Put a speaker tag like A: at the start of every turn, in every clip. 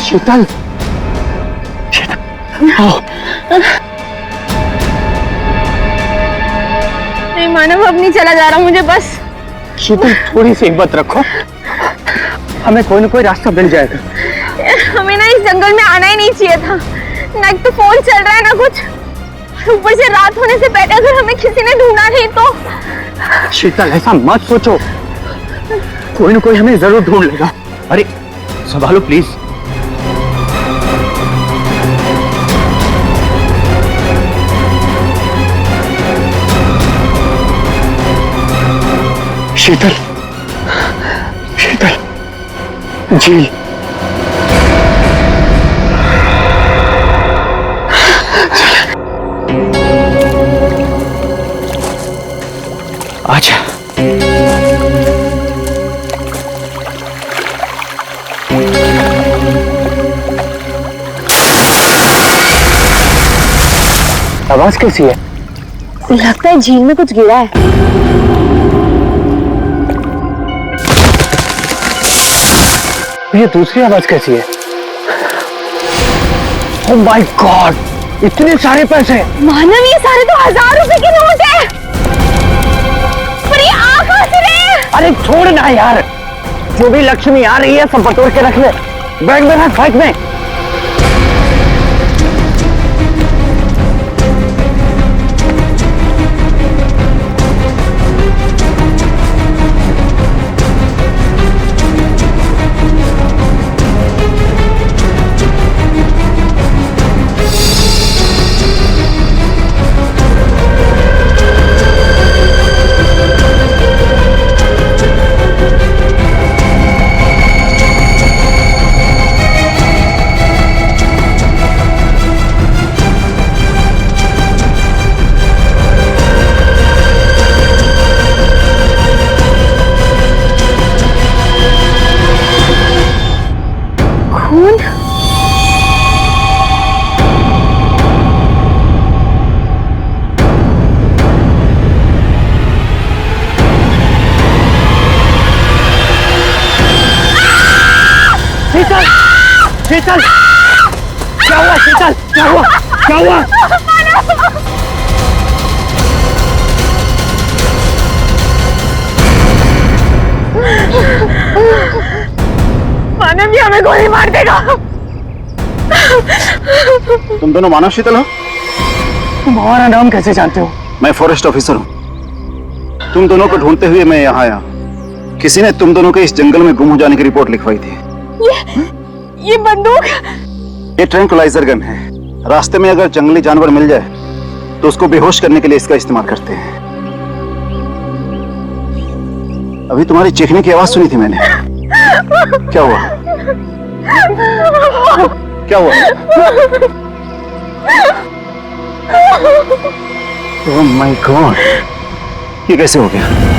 A: शीतल, शीतल, आओ।
B: नहीं मानव, अब नहीं चला जा रहा मुझे बस।
A: शीतल थोड़ी सी हिम्मत रखो, हमें कोई ना कोई रास्ता मिल जाएगा।
B: हमें ना इस जंगल में आना ही नहीं चाहिए था। ना तो फोन चल रहा है ना कुछ, ऊपर से रात होने से पहले अगर हमें किसी ने ढूंढा नहीं तो।
A: शीतल ऐसा मत सोचो, कोई ना कोई हमें जरूर ढूंढ लेगा। अरे संभालो प्लीज। शीतल, शीतल, झील। आजा। आवाज कैसी है?
B: लगता है झील में कुछ गिरा है।
A: ये दूसरी आवाज कैसी है? ओह माय गॉड, इतने सारे पैसे।
B: मानव, ये सारे तो 1000 रुपए के नोट है। पर ये आ कहां से रहे हैं?
A: अरे छोड़ ना यार, जो भी लक्ष्मी आ रही है सब बटोर के रख ले। बैग में रख, बैग में। शीतल, क्या हुआ शीतल? क्या हुआ? क्या हुआ?
B: मानव, ये हमें गोली मार देगा।
C: तुम दोनों मानव शीतल हो?
A: तुम हमारा नाम कैसे जानते हो?
C: मैं फॉरेस्ट ऑफिसर हूँ। तुम दोनों को ढूंढते हुए मैं यहाँ आया। किसी ने तुम दोनों के इस जंगल में गुम हो जाने की रिपोर्ट लिखवाई थी।
B: ये बंदूक?
C: ये ट्रैंक्विलाइजर गन है। रास्ते में अगर जंगली जानवर मिल जाए तो उसको बेहोश करने के लिए इसका इस्तेमाल करते हैं। अभी तुम्हारी चीखने की आवाज सुनी थी मैंने। क्या हुआ? क्या हुआ? ओह माय गॉड, ये कैसे हो गया?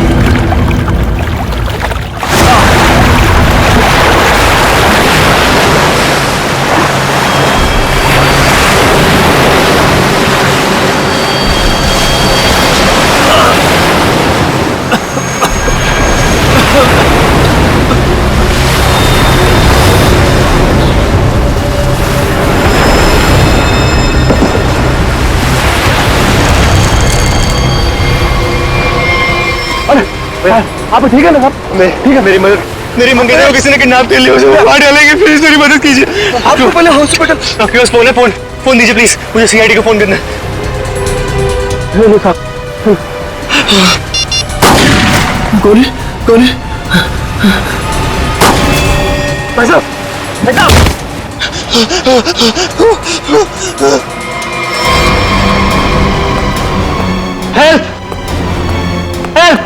A: आप ठीक है ना साहब? ठीक है।
D: मेरी मंगेतर को किसी ने किडनैप कर लिया, उसे मार डालेंगे। प्लीज मेरी मदद कीजिए। आपको पहले हॉस्पिटल। आपके पास फोन है? फोन दीजिए प्लीज, मुझे सीआईडी को फोन करना है।
A: लो साहब।
D: कौन है?
A: भाई साहब, हेल्प, हेल्प।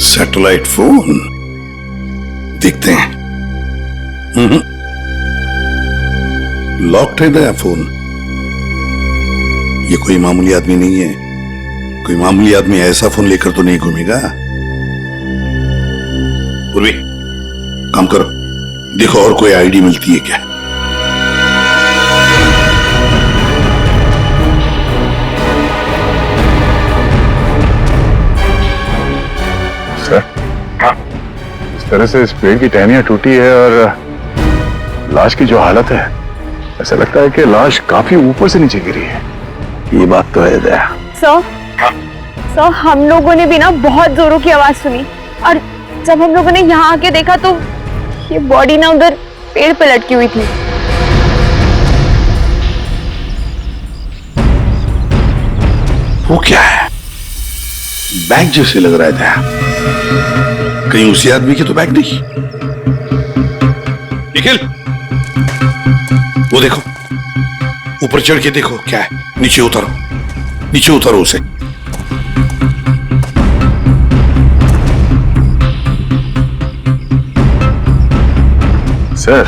E: सैटेलाइट फोन देखते हैं। लॉक्ड है नया फोन। ये कोई मामूली आदमी नहीं है, कोई मामूली आदमी ऐसा फोन लेकर तो नहीं घूमेगा। पूर्वी, काम करो, देखो और कोई आईडी मिलती है क्या।
F: सर, इस तरह से इस पेड़ की टहनियां टूटी है और लाश की जो हालत है, ऐसा लगता है कि लाश काफी ऊपर से नीचे गिरी है।
E: ये बात तो है दया।
B: सर हम लोगों ने भी ना बहुत जोरों की आवाज सुनी और जब हम लोगों ने यहाँ आके देखा तो ये बॉडी ना उधर पेड़ पे लटकी हुई थी।
E: वो क्या है? बैग जैसे लग रहा है दया। कहीं उसी आदमी के तो बैग नहीं। निखिल, वो देखो, ऊपर चढ़ के देखो क्या है। नीचे उतारो उसे।
F: सर,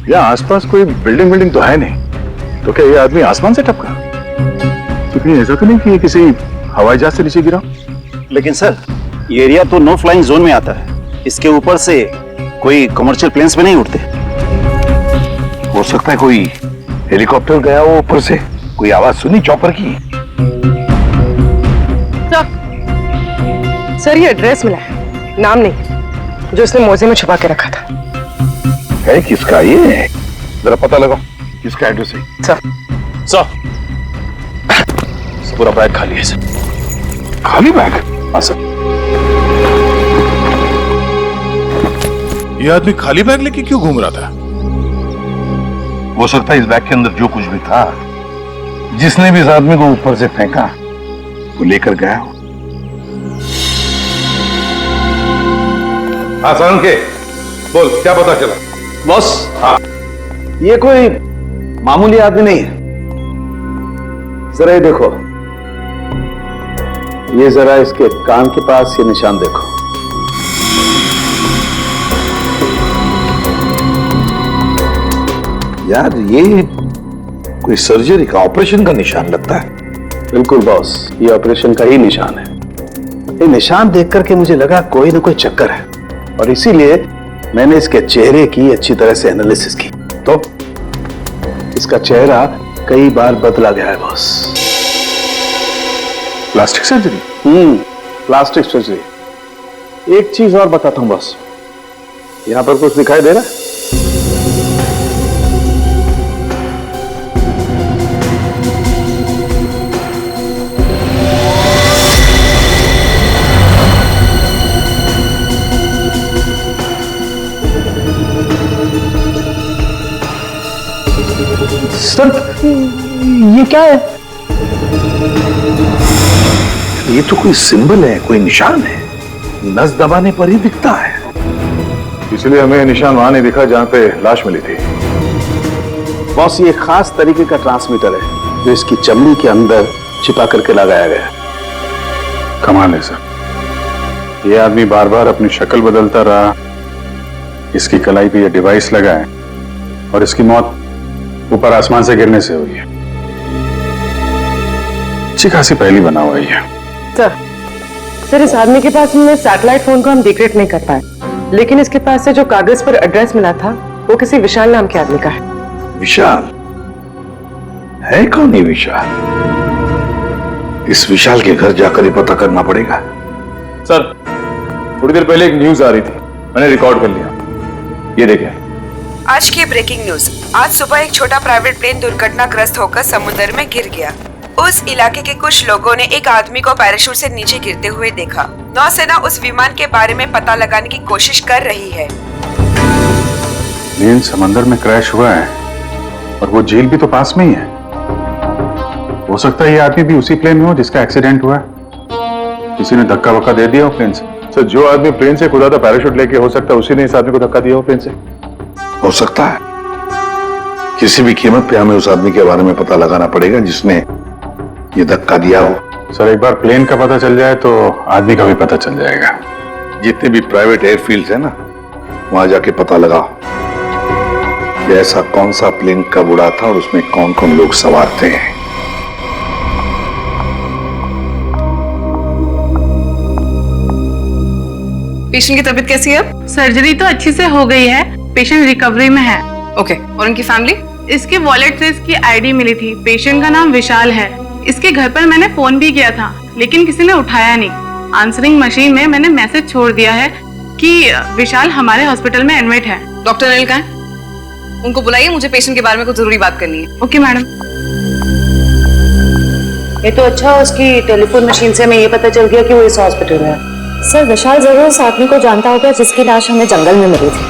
F: यहाँ आसपास कोई बिल्डिंग तो है नहीं, तो क्या ये आदमी आसमान से टपका? तो कहीं ऐसा तो नहीं कि ये किसी हवाई जहाज से नीचे गिरा?
C: लेकिन सर, ये एरिया तो नो फ्लाइंग जोन में आता है। इसके ऊपर से कोई कमर्शियल प्लेन्स पे नहीं उड़ते।
E: हो सकता है कोई हेलीकॉप्टर गया हो ऊपर से, कोई आवाज सुनी चॉपर की।
G: सर ये एड्रेस मिला है, नाम नहीं, जो उसने मोजे में छुपा के रखा था।
E: है किसका ये? जरा पता लगाओ किसका एड्रेस है।
F: सर, पूरा बैग खाली है सर।
E: खाली बैग?
F: हाँ सर। ये आदमी खाली बैग लेके क्यों घूम रहा था?
E: हो सकता है इस बैग के अंदर जो कुछ भी था, जिसने भी इस आदमी को ऊपर से फेंका, वो लेकर गया हो। हाँ सारंग के, बोल क्या पता चला?
C: बॉस,
E: हाँ,
C: ये कोई मामूली आदमी नहीं है। जरा ये देखो, ये जरा इसके कान के पास ये निशान देखो।
E: यार ये कोई सर्जरी का, ऑपरेशन का निशान लगता है।
C: बिल्कुल बॉस, ये ऑपरेशन का ही निशान है। ये निशान देख करके मुझे लगा कोई ना कोई चक्कर है, और इसीलिए मैंने इसके चेहरे की अच्छी तरह से एनालिसिस की, तो इसका चेहरा कई बार बदला गया है boss.
F: Plastic surgery?
C: Plastic surgery. एक चीज और बताता हूं बॉस, यहां पर कुछ दिखाई दे रहा है? सर, ये क्या है?
E: ये तो कोई सिंबल है, कोई निशान है। नस दबाने पर ही दिखता है।
F: इसलिए हमें निशान वहां नहीं दिखा जहां पे लाश मिली थी।
C: बॉस, ये खास तरीके का ट्रांसमीटर है जो इसकी चमड़ी के अंदर छिपा करके लगाया गया है।
F: कमाल है सर, ये आदमी बार बार अपनी शक्ल बदलता रहा, इसकी कलाई पे ये डिवाइस लगा है, और इसकी मौत ऊपर आसमान से गिरने से हुई है। अच्छी खासी पहली बना हुआ है।
G: सर इस आदमी के पास में सैटेलाइट फोन को हम डिक्रिप्ट नहीं कर पाए, लेकिन इसके पास से जो कागज पर एड्रेस मिला था वो किसी विशाल नाम के आदमी का है।
E: विशाल है? कौन है विशाल? इस विशाल के घर जाकर ही पता करना पड़ेगा।
F: सर, थोड़ी देर पहले एक न्यूज आ रही थी, मैंने रिकॉर्ड कर लिया, ये देखिए।
H: आज की ब्रेकिंग न्यूज। आज सुबह एक छोटा प्राइवेट प्लेन दुर्घटनाग्रस्त होकर समुद्र में गिर गया। उस इलाके के कुछ लोगों ने एक आदमी को पैराशूट से नीचे गिरते हुए देखा। नौसेना उस विमान के बारे में पता लगाने की कोशिश कर रही है।
F: प्लेन समंदर में क्रैश हुआ है और वो झील भी तो पास में ही है। हो सकता है ये आदमी भी उसी प्लेन में हो जिसका एक्सीडेंट हुआ है। किसी ने धक्का वक्का दे दिया हो प्लेन से। सर, जो आदमी प्लेन से कूदा था पैराशूट लेके, हो सकता है उसी ने इस आदमी को धक्का दिया हो प्लेन से।
E: हो सकता है। किसी भी कीमत पे हमें उस आदमी के बारे में पता लगाना पड़ेगा जिसने ये धक्का दिया हो।
F: सर, एक बार प्लेन का पता चल जाए तो आदमी का भी पता चल जाएगा।
E: जितने भी प्राइवेट एयरफील्ड्स है ना, वहां जाके पता लगाओ कि ऐसा कौन सा प्लेन कब उड़ा था और उसमें कौन कौन लोग सवार थे।
H: पेशेंट की तबीयत कैसी है अब?
I: सर्जरी तो अच्छी से हो गई है, पेशेंट रिकवरी में है।
H: ओके, और उनकी फैमिली?
I: इसके वॉलेट से इसकी आईडी मिली थी। पेशेंट का नाम विशाल है। इसके घर पर मैंने फोन भी किया था, लेकिन किसी ने उठाया नहीं। आंसरिंग मशीन में मैंने मैसेज छोड़ दिया है कि विशाल हमारे हॉस्पिटल में एडमिट है।
H: डॉक्टर अनिल कहाँ है? उनको बुलाइए, मुझे पेशेंट के बारे में कुछ जरूरी बात करनी है।
I: Okay madam.
G: ये तो अच्छा, उसकी टेलीफोन मशीन से हमें ये पता चल गया कि वो इस हॉस्पिटल में है।
B: सर विशाल जरूर उस आदमी को जानता होगा जिसकी लाश हमें जंगल में मिली थी।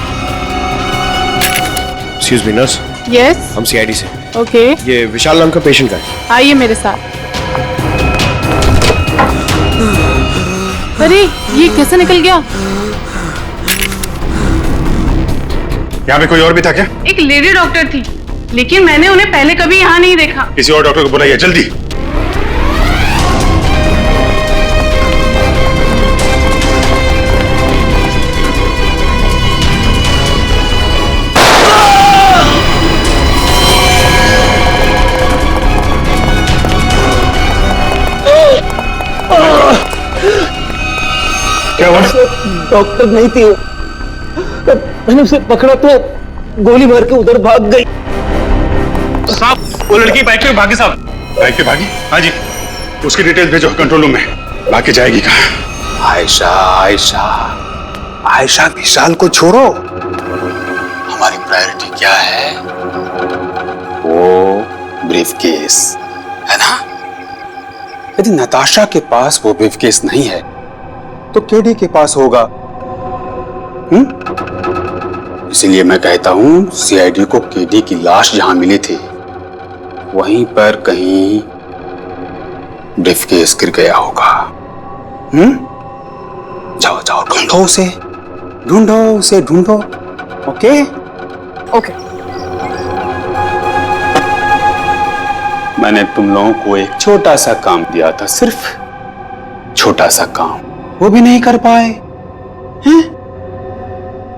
D: एक्सक्यूज मी नर्स,
I: यस,
D: हम सीआईडी से।
I: ओके,
D: ये विशाल नाम का पेशेंट का है।
I: आइए मेरे साथ। अरे ये कैसे निकल गया?
F: यहाँ पे कोई और भी था क्या?
I: एक लेडी डॉक्टर थी, लेकिन मैंने उन्हें पहले कभी यहाँ नहीं देखा।
F: किसी और डॉक्टर को बुलाइए जल्दी। क्या हुआ?
A: डॉक्टर नहीं थी वो। मैंने उसे पकड़ा तो गोली मार के उधर भाग गई।
F: साहब, वो लड़की बाइक पे भागी साहब। बाइक पे भागी? हाँ जी। उसकी डिटेल्स भेजो कंट्रोल रूम में। बाकी जाएगी कहाँ?
C: आयशा आयशा आयशा, विशाल को छोड़ो, हमारी प्रायोरिटी क्या है? वो ब्रीफकेस है ना? यदि नताशा के पास वो ब्रीफकेस नहीं है तो केडी के पास होगा। इसलिए मैं कहता हूं सीआईडी को केडी की लाश जहां मिली थी वहीं पर कहीं ब्रीफकेस गिर गया होगा। जाओ जाओ, ढूंढो उसे, ढूंढो उसे, ढूंढो। Okay
H: okay.
C: मैंने तुम लोगों को एक छोटा सा काम दिया था, सिर्फ छोटा सा काम, वो भी नहीं कर पाए हैं?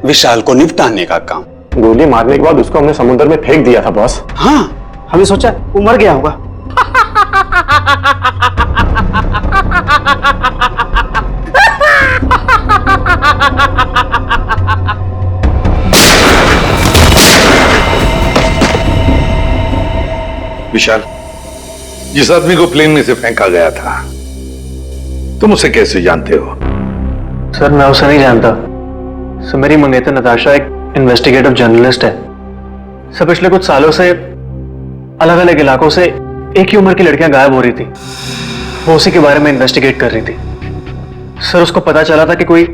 C: विशाल को निपटाने का काम।
A: गोली मारने के बाद उसको हमने समुद्र में फेंक दिया था बॉस।
C: हाँ,
A: हमें सोचा वो मर गया होगा।
E: विशाल, जिस आदमी को प्लेन में से फेंका गया था, तुम उसे कैसे जानते हो?
A: सर मैं उसे नहीं जानता। सर मेरी मंगेतर नताशा एक इन्वेस्टिगेटिव जर्नलिस्ट है। सर पिछले कुछ सालों से अलग अलग इलाकों से एक ही उम्र की लड़कियां गायब हो रही थी। वो उसी के बारे में इन्वेस्टिगेट कर रही थी। सर उसको पता चला था कि कोई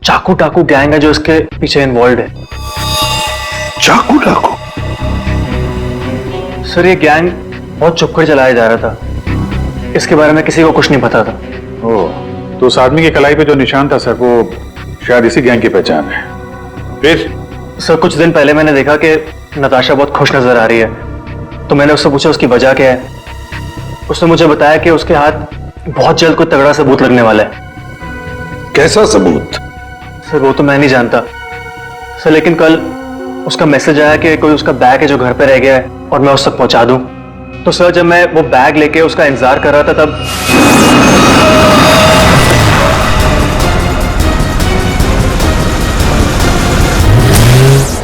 A: चाकू टाकू गैंग है जो इसके पीछे इन्वॉल्व है।
E: चाकू टाकू?
A: सर ये गैंग बहुत छुपकर चलाया जा रहा था। इसके बारे में किसी को कुछ नहीं पता था।
F: ओह, तो उस आदमी की कलाई पे जो निशान था सर, वो शायद इसी गैंग की पहचान है। फिर?
A: सर कुछ दिन पहले मैंने देखा कि नताशा बहुत खुश नजर आ रही है, तो मैंने उससे पूछा उसकी वजह क्या है। उसने मुझे बताया कि उसके हाथ बहुत जल्द कोई तगड़ा सबूत लगने वाला है।
E: कैसा सबूत?
A: सर वो तो मैं नहीं जानता सर, लेकिन कल उसका मैसेज आया कि कोई उसका बैग है जो घर पे रह गया है और मैं उस तक पहुंचा दूं। तो सर जब मैं वो बैग लेके उसका इंतजार कर रहा था तब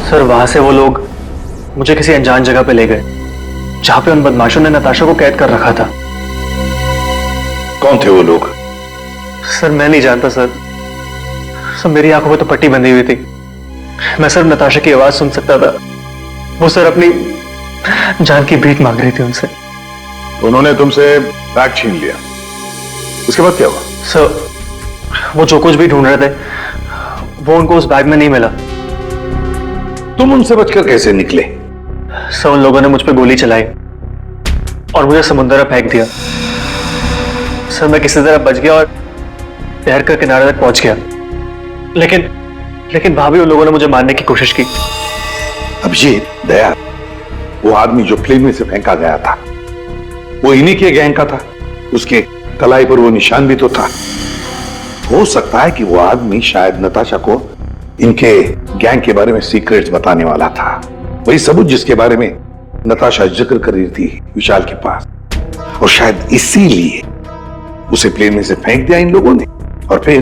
A: सर वहां से वो लोग मुझे किसी अनजान जगह पे ले गए जहां पे उन बदमाशों ने नताशा को कैद कर रखा था।
E: कौन थे वो लोग?
A: सर मैं नहीं जानता सर। सर मेरी आंखों में तो पट्टी बंधी हुई थी। मैं सिर्फ नताशा की आवाज सुन सकता था। वो सर अपनी जान की भीख मांग रही थी उनसे।
E: उन्होंने तुमसे बैग छीन लिया, उसके बाद क्या हुआ?
A: सर वो जो कुछ भी ढूंढ रहे थे वो उनको उस बैग में नहीं मिला।
E: तुम उनसे बचकर कैसे निकले?
A: सर उन लोगों ने मुझ पे गोली चलाई और मुझे समुद्र में फेंक दिया। सर मैं किसी तरह बच गया और तैर कर किनारे तक पहुंच गया, लेकिन भाभी उन लोगों ने मुझे मारने की कोशिश की।
E: अभिजीत, दया, वो आदमी जो प्लेन में से फेंका गया था वो इन्हीं के गैंग का था। उसके कलाई पर वो निशान भी तो था। हो सकता है कि वो आदमी शायद नताशा को इनके गैंग के बारे में सीक्रेट्स बताने वाला था, वही सबूत जिसके बारे में नताशा जिक्र कर रही थी विशाल के पास। और शायद इसीलिए उसे प्लेन में से फेंक दिया इन लोगों ने और फिर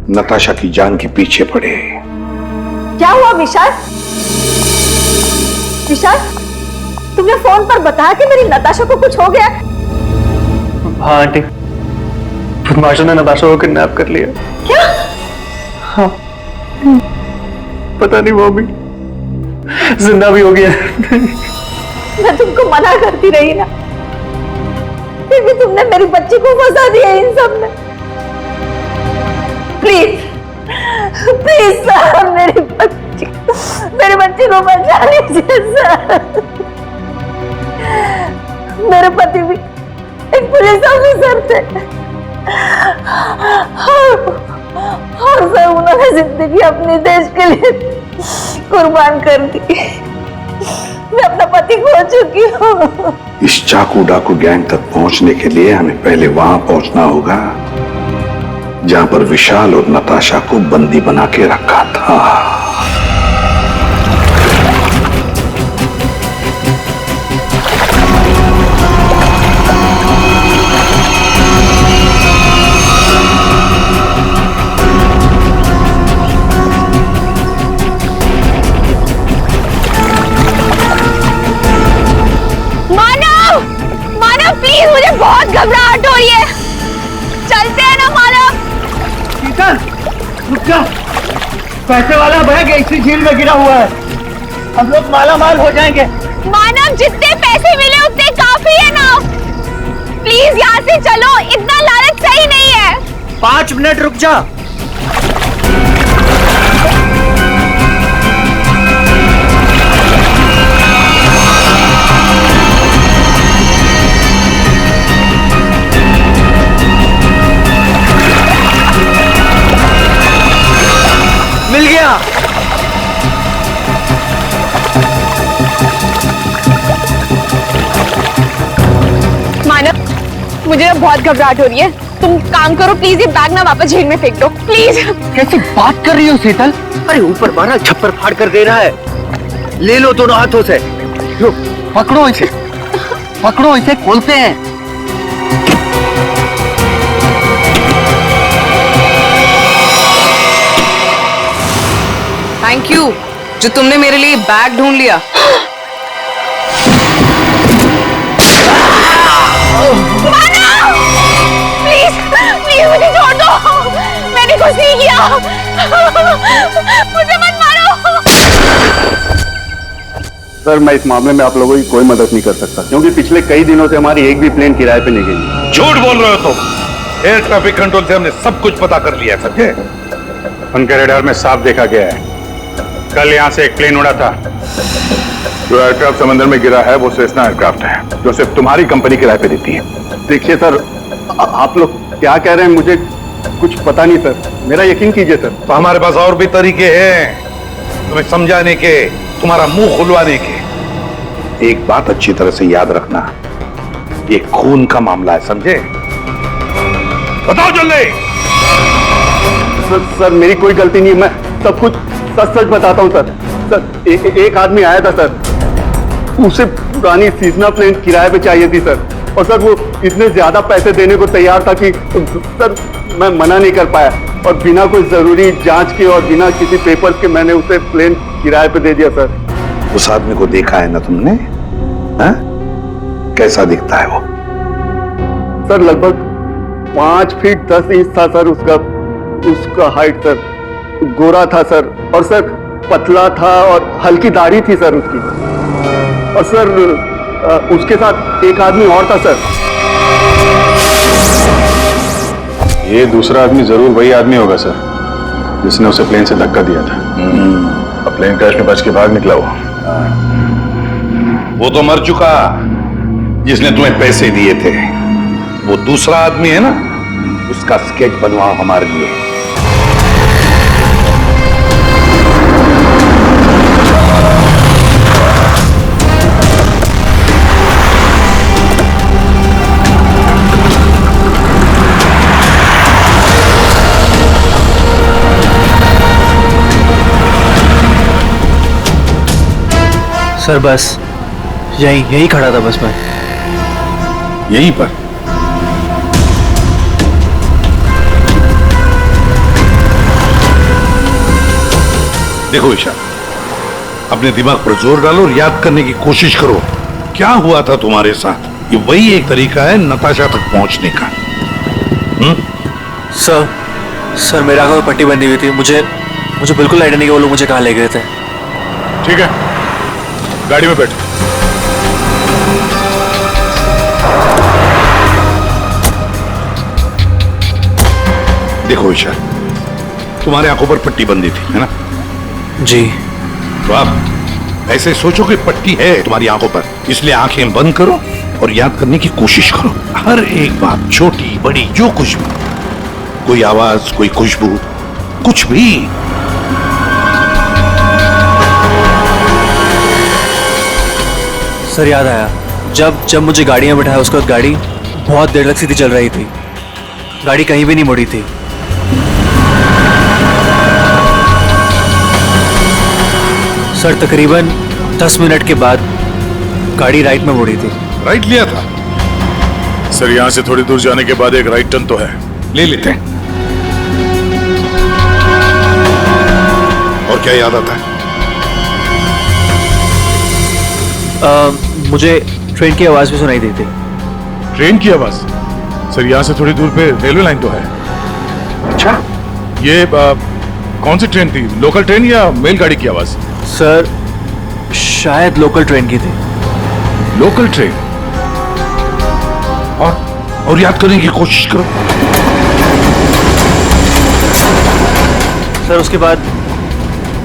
E: नताशा की जान के पीछे पड़े।
B: क्या हुआ विशाल? विशाल, तुमने फोन पर बताया कि मेरी नताशा को कुछ हो गया?
A: हाँ आंटी, बदमाशों ने नताशा को किडनैप कर लिया।
B: क्या?
A: हाँ, पता नहीं वो भी जिंदा भी हो गया।
B: मैं तुमको मना करती रही ना, फिर भी तुमने मेरी बच्ची को फंसा दिया इन सब में। प्लीज प्लीज सर, मेरी बच्ची को बचा लीजिए सर। मेरे पति भी एक पुलिस ऑफिसर थे और सर उन्होंने जिंदगी अपने देश के लिए कुर्बान कर दी। मैं अपना पति खो चुकी हूँ।
E: इस चाकू डाकू गैंग तक पहुंचने के लिए हमें पहले वहां पहुंचना होगा जहां पर विशाल और नताशा को बंदी बना के रखा था।
B: मुझे बहुत घबराहट हो रही है। चलते हैं ना मानव।
D: शीतल, रुक जा। पैसे वाला बैग इसी झील में गिरा हुआ है, हम लोग माला माल हो जाएंगे।
B: मानव, जितने पैसे मिले उतने काफी है ना। प्लीज यहाँ से चलो, इतना लालच सही नहीं है।
D: 5 मिनट रुक जा। मिल गया।
B: मानव, मुझे बहुत घबराहट हो रही है। तुम काम करो प्लीज, ये बैग ना वापस झील में फेंक दो प्लीज।
D: कैसी बात कर रही हो शीतल? अरे ऊपर मारा छप्पर फाड़ कर दे रहा है। ले लो दोनों हाथों से। लो, पकड़ो इसे, पकड़ो इसे, खोलते हैं।
H: थैंक यू जो तुमने मेरे लिए बैग ढूंढ लिया।
B: प्लीज प्लीज मुझे छोड़ दो, मैंने कुछ नहीं किया। मुझे मत मारो।
F: सर, मैं इस मामले में आप लोगों की कोई मदद नहीं कर सकता क्योंकि पिछले कई दिनों से हमारी एक भी प्लेन किराए पे नहीं गई।
E: झूठ बोल रहे हो तुम। एयर ट्रैफिक कंट्रोल से हमने सब कुछ पता कर लिया, समझे?
F: उनके रडार में साफ देखा गया है, कल यहाँ से एक प्लेन उड़ा था। जो एयरक्राफ्ट समंदर में गिरा है वो सेस्ना एयरक्राफ्ट है जो सिर्फ तुम्हारी कंपनी किराए पे देती है। देखिए सर, आप लोग क्या कह रहे हैं मुझे कुछ पता नहीं सर, मेरा यकीन कीजिए सर।
E: तो हमारे पास और भी तरीके हैं तुम्हें समझाने के, तुम्हारा मुंह खुलवाने के। एक बात अच्छी तरह से याद रखना, ये खून का मामला है, समझे? बताओ जल्दी।
F: सर मेरी कोई गलती नहीं है, मैं सब कुछ सच सच बताता हूँ सर। सर एक आदमी आया था सर, उसे पुरानी सीजना प्लेन किराए पे चाहिए थी सर, और सर वो इतने ज्यादा पैसे देने को तैयार था कि सर मैं मना नहीं कर पाया, और बिना कोई जरूरी जांच के और बिना किसी पेपर्स के मैंने उसे प्लेन किराए पे दे दिया सर।
E: उस आदमी को देखा है ना तुमने? हा? कैसा दिखता है वो?
F: सर लगभग 5 फीट 10 इंच था सर उसका हाइट सर, गोरा था सर, और सर पतला था और हल्की दाढ़ी थी सर उसकी, और सर उसके साथ एक आदमी और था सर। ये दूसरा आदमी जरूर वही आदमी होगा सर जिसने उसे प्लेन से धक्का दिया था। अब प्लेन क्रैश में बच के भाग निकला
E: वो तो मर चुका जिसने तुम्हें पैसे दिए थे। वो दूसरा आदमी है ना, उसका स्केच बनवाओ हमारे लिए।
A: सर बस यही खड़ा था बस मैं।
E: यहीं पर देखो विशाल, अपने दिमाग पर जोर डालो और याद करने की कोशिश करो क्या हुआ था तुम्हारे साथ। ये वही एक तरीका है नताशा तक पहुंचने का।
A: सर मेरे आंखों में पट्टी बंधी हुई थी। मुझे बिल्कुल आइडिया नहीं कि वो लोग मुझे कहाँ ले गए थे।
F: ठीक है, गाड़ी में बैठ।
E: देखो विशाल, तुम्हारे आंखों पर पट्टी बंधी थी, है ना?
A: जी।
E: तो आप ऐसे सोचो कि पट्टी है तुम्हारी आंखों पर, इसलिए आंखें बंद करो और याद करने की कोशिश करो। हर एक बात, छोटी बड़ी, जो कुछ भी, कोई आवाज, कोई खुशबू, कुछ भी।
A: सर याद आया, जब मुझे गाड़ी में बिठाया उसके बाद गाड़ी बहुत देर तक सीधी चल रही थी। गाड़ी कहीं भी नहीं मुड़ी थी। सर तकरीबन 10 मिनट के बाद गाड़ी राइट में मुड़ी थी।
E: राइट लिया था?
F: सर यहाँ से थोड़ी दूर जाने के बाद एक राइट टर्न तो है,
E: ले लेते हैं। और क्या याद आता है?
A: मुझे ट्रेन की आवाज भी सुनाई दी थी।
F: ट्रेन की आवाज? सर यहाँ से थोड़ी दूर पे रेलवे लाइन तो है।
E: अच्छा,
F: ये कौन सी ट्रेन थी, लोकल ट्रेन या मेल गाड़ी की आवाज?
A: सर शायद लोकल ट्रेन की थी।
E: Local train? और याद करने की कोशिश करो।
A: सर उसके बाद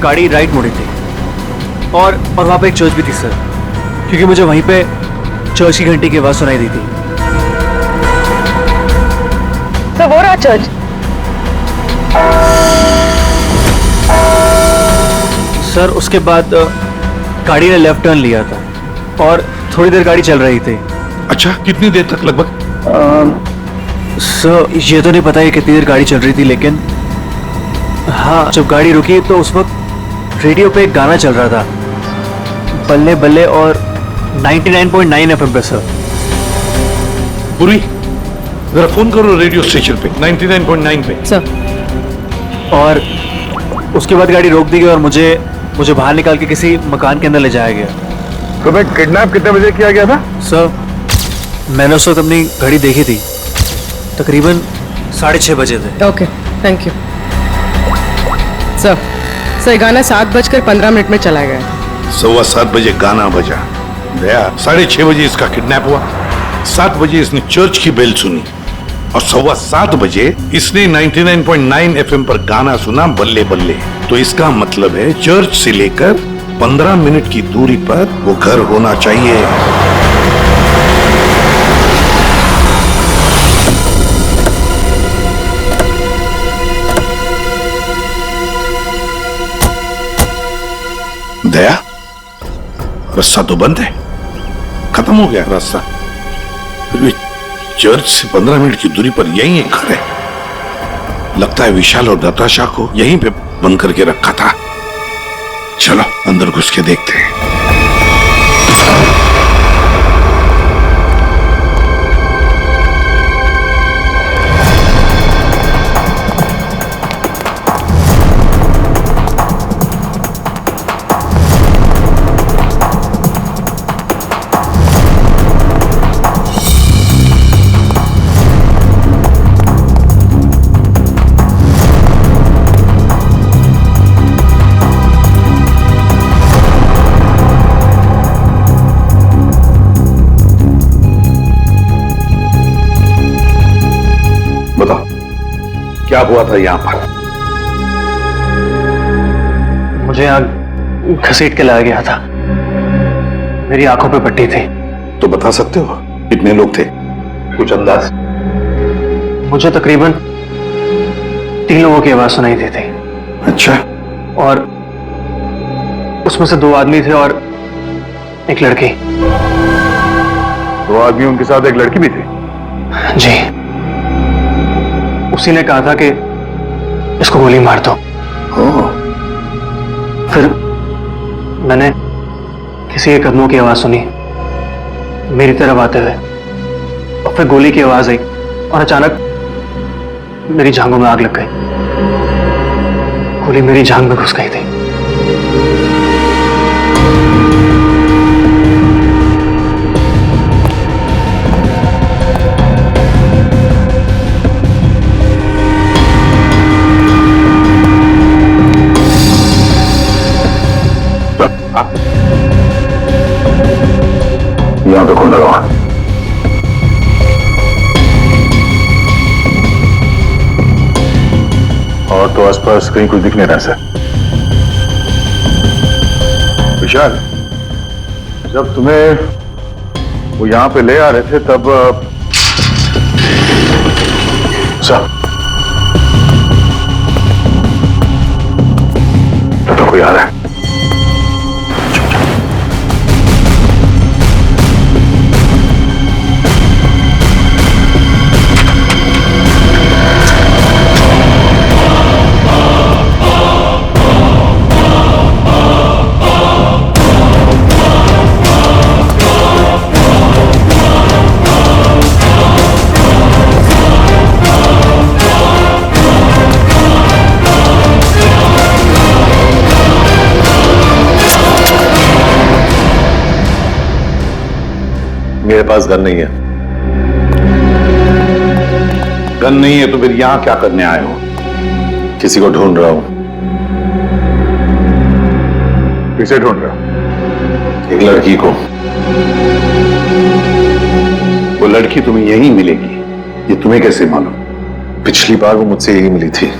A: गाड़ी राइट मुड़ी थी और वहां पे एक चर्च भी थी सर, क्योंकि मुझे वहीं पे चर्च की घंटी की आवाज सुनाई दी थी।
G: सर वो रहा चर्च।
A: सर उसके बाद गाड़ी ने लेफ्ट टर्न लिया था और थोड़ी देर गाड़ी चल रही थी।
E: अच्छा, कितनी देर तक लगभग?
A: सर ये तो नहीं पता है कितनी देर गाड़ी चल रही थी, लेकिन हाँ, जब गाड़ी रुकी तो उस वक्त रेडियो पे एक गाना चल रहा था, बल्ले बल्ले, और 99.9 FM पे सर।
E: पूरी जरा फोन करो रेडियो स्टेशन पे 99.9 पे।
G: सर
A: और उसके बाद गाड़ी रोक दी गई और मुझे बाहर निकाल के किसी मकान के अंदर ले जाया गया।
F: तो मैं किडनैप कितने बजे किया गया था?
A: सर मैंने उस वक्त अपनी घड़ी देखी थी, तकरीबन 6:30 बजे थे।
G: Okay, thank you. सर गाना 7:15 में चला गया।
E: 7:15 बजे गाना बजा। दया, 6:30 बजे इसका किडनैप हुआ। 7 बजे इसने चर्च की बेल सुनी और 7:15 बजे इसने 99.9 FM पर गाना सुना, बल्ले बल्ले। तो इसका मतलब है चर्च से लेकर 15 मिनट की दूरी पर वो घर होना चाहिए। दया, रास्ता तो बंद है, खत्म हो गया रास्ता। फिर भी चर्च से 15 मिनट की दूरी पर यही एक घर है। लगता है विशाल और नताशा को यहीं पे बंद करके रखा था। चलो अंदर घुस के देखते हैं। क्या हुआ था यहाँ पर?
A: मुझे यहाँ घसीट के लाया गया था। मेरी आंखों पे पट्टी थी।
E: तो बता सकते हो कितने लोग थे, कुछ अंदाज?
A: मुझे तकरीबन 3 लोगों की आवाज सुनाई दी थी।
E: अच्छा,
A: और उसमें से 2 आदमी थे और एक लड़की।
F: 2 आदमी, उनके साथ एक लड़की भी थी?
A: जी। उसी ने कहा था कि इसको गोली मार दो। फिर मैंने किसी के कदमों की आवाज सुनी मेरी तरफ आते हुए, और फिर गोली की आवाज आई और अचानक मेरी जांघों में आग लग गई। गोली मेरी जांघ में घुस गई थी।
C: यहां पे खोलना रहा।
F: और तो आसपास कहीं कुछ दिख नहीं रहा सर। विशाल, जब तुम्हें वो यहां पे ले आ रहे थे तब सर तो कोई आ रहा है।
E: मेरे पास गन नहीं है। गन नहीं है तो फिर यहां क्या करने आए हो?
F: किसी को ढूंढ रहा हूं। किसे ढूंढ रहा?
E: एक लड़की को। वो लड़की तुम्हें यहीं मिलेगी, ये तुम्हें कैसे मालूम?
F: पिछली बार वो मुझसे यही मिली थी।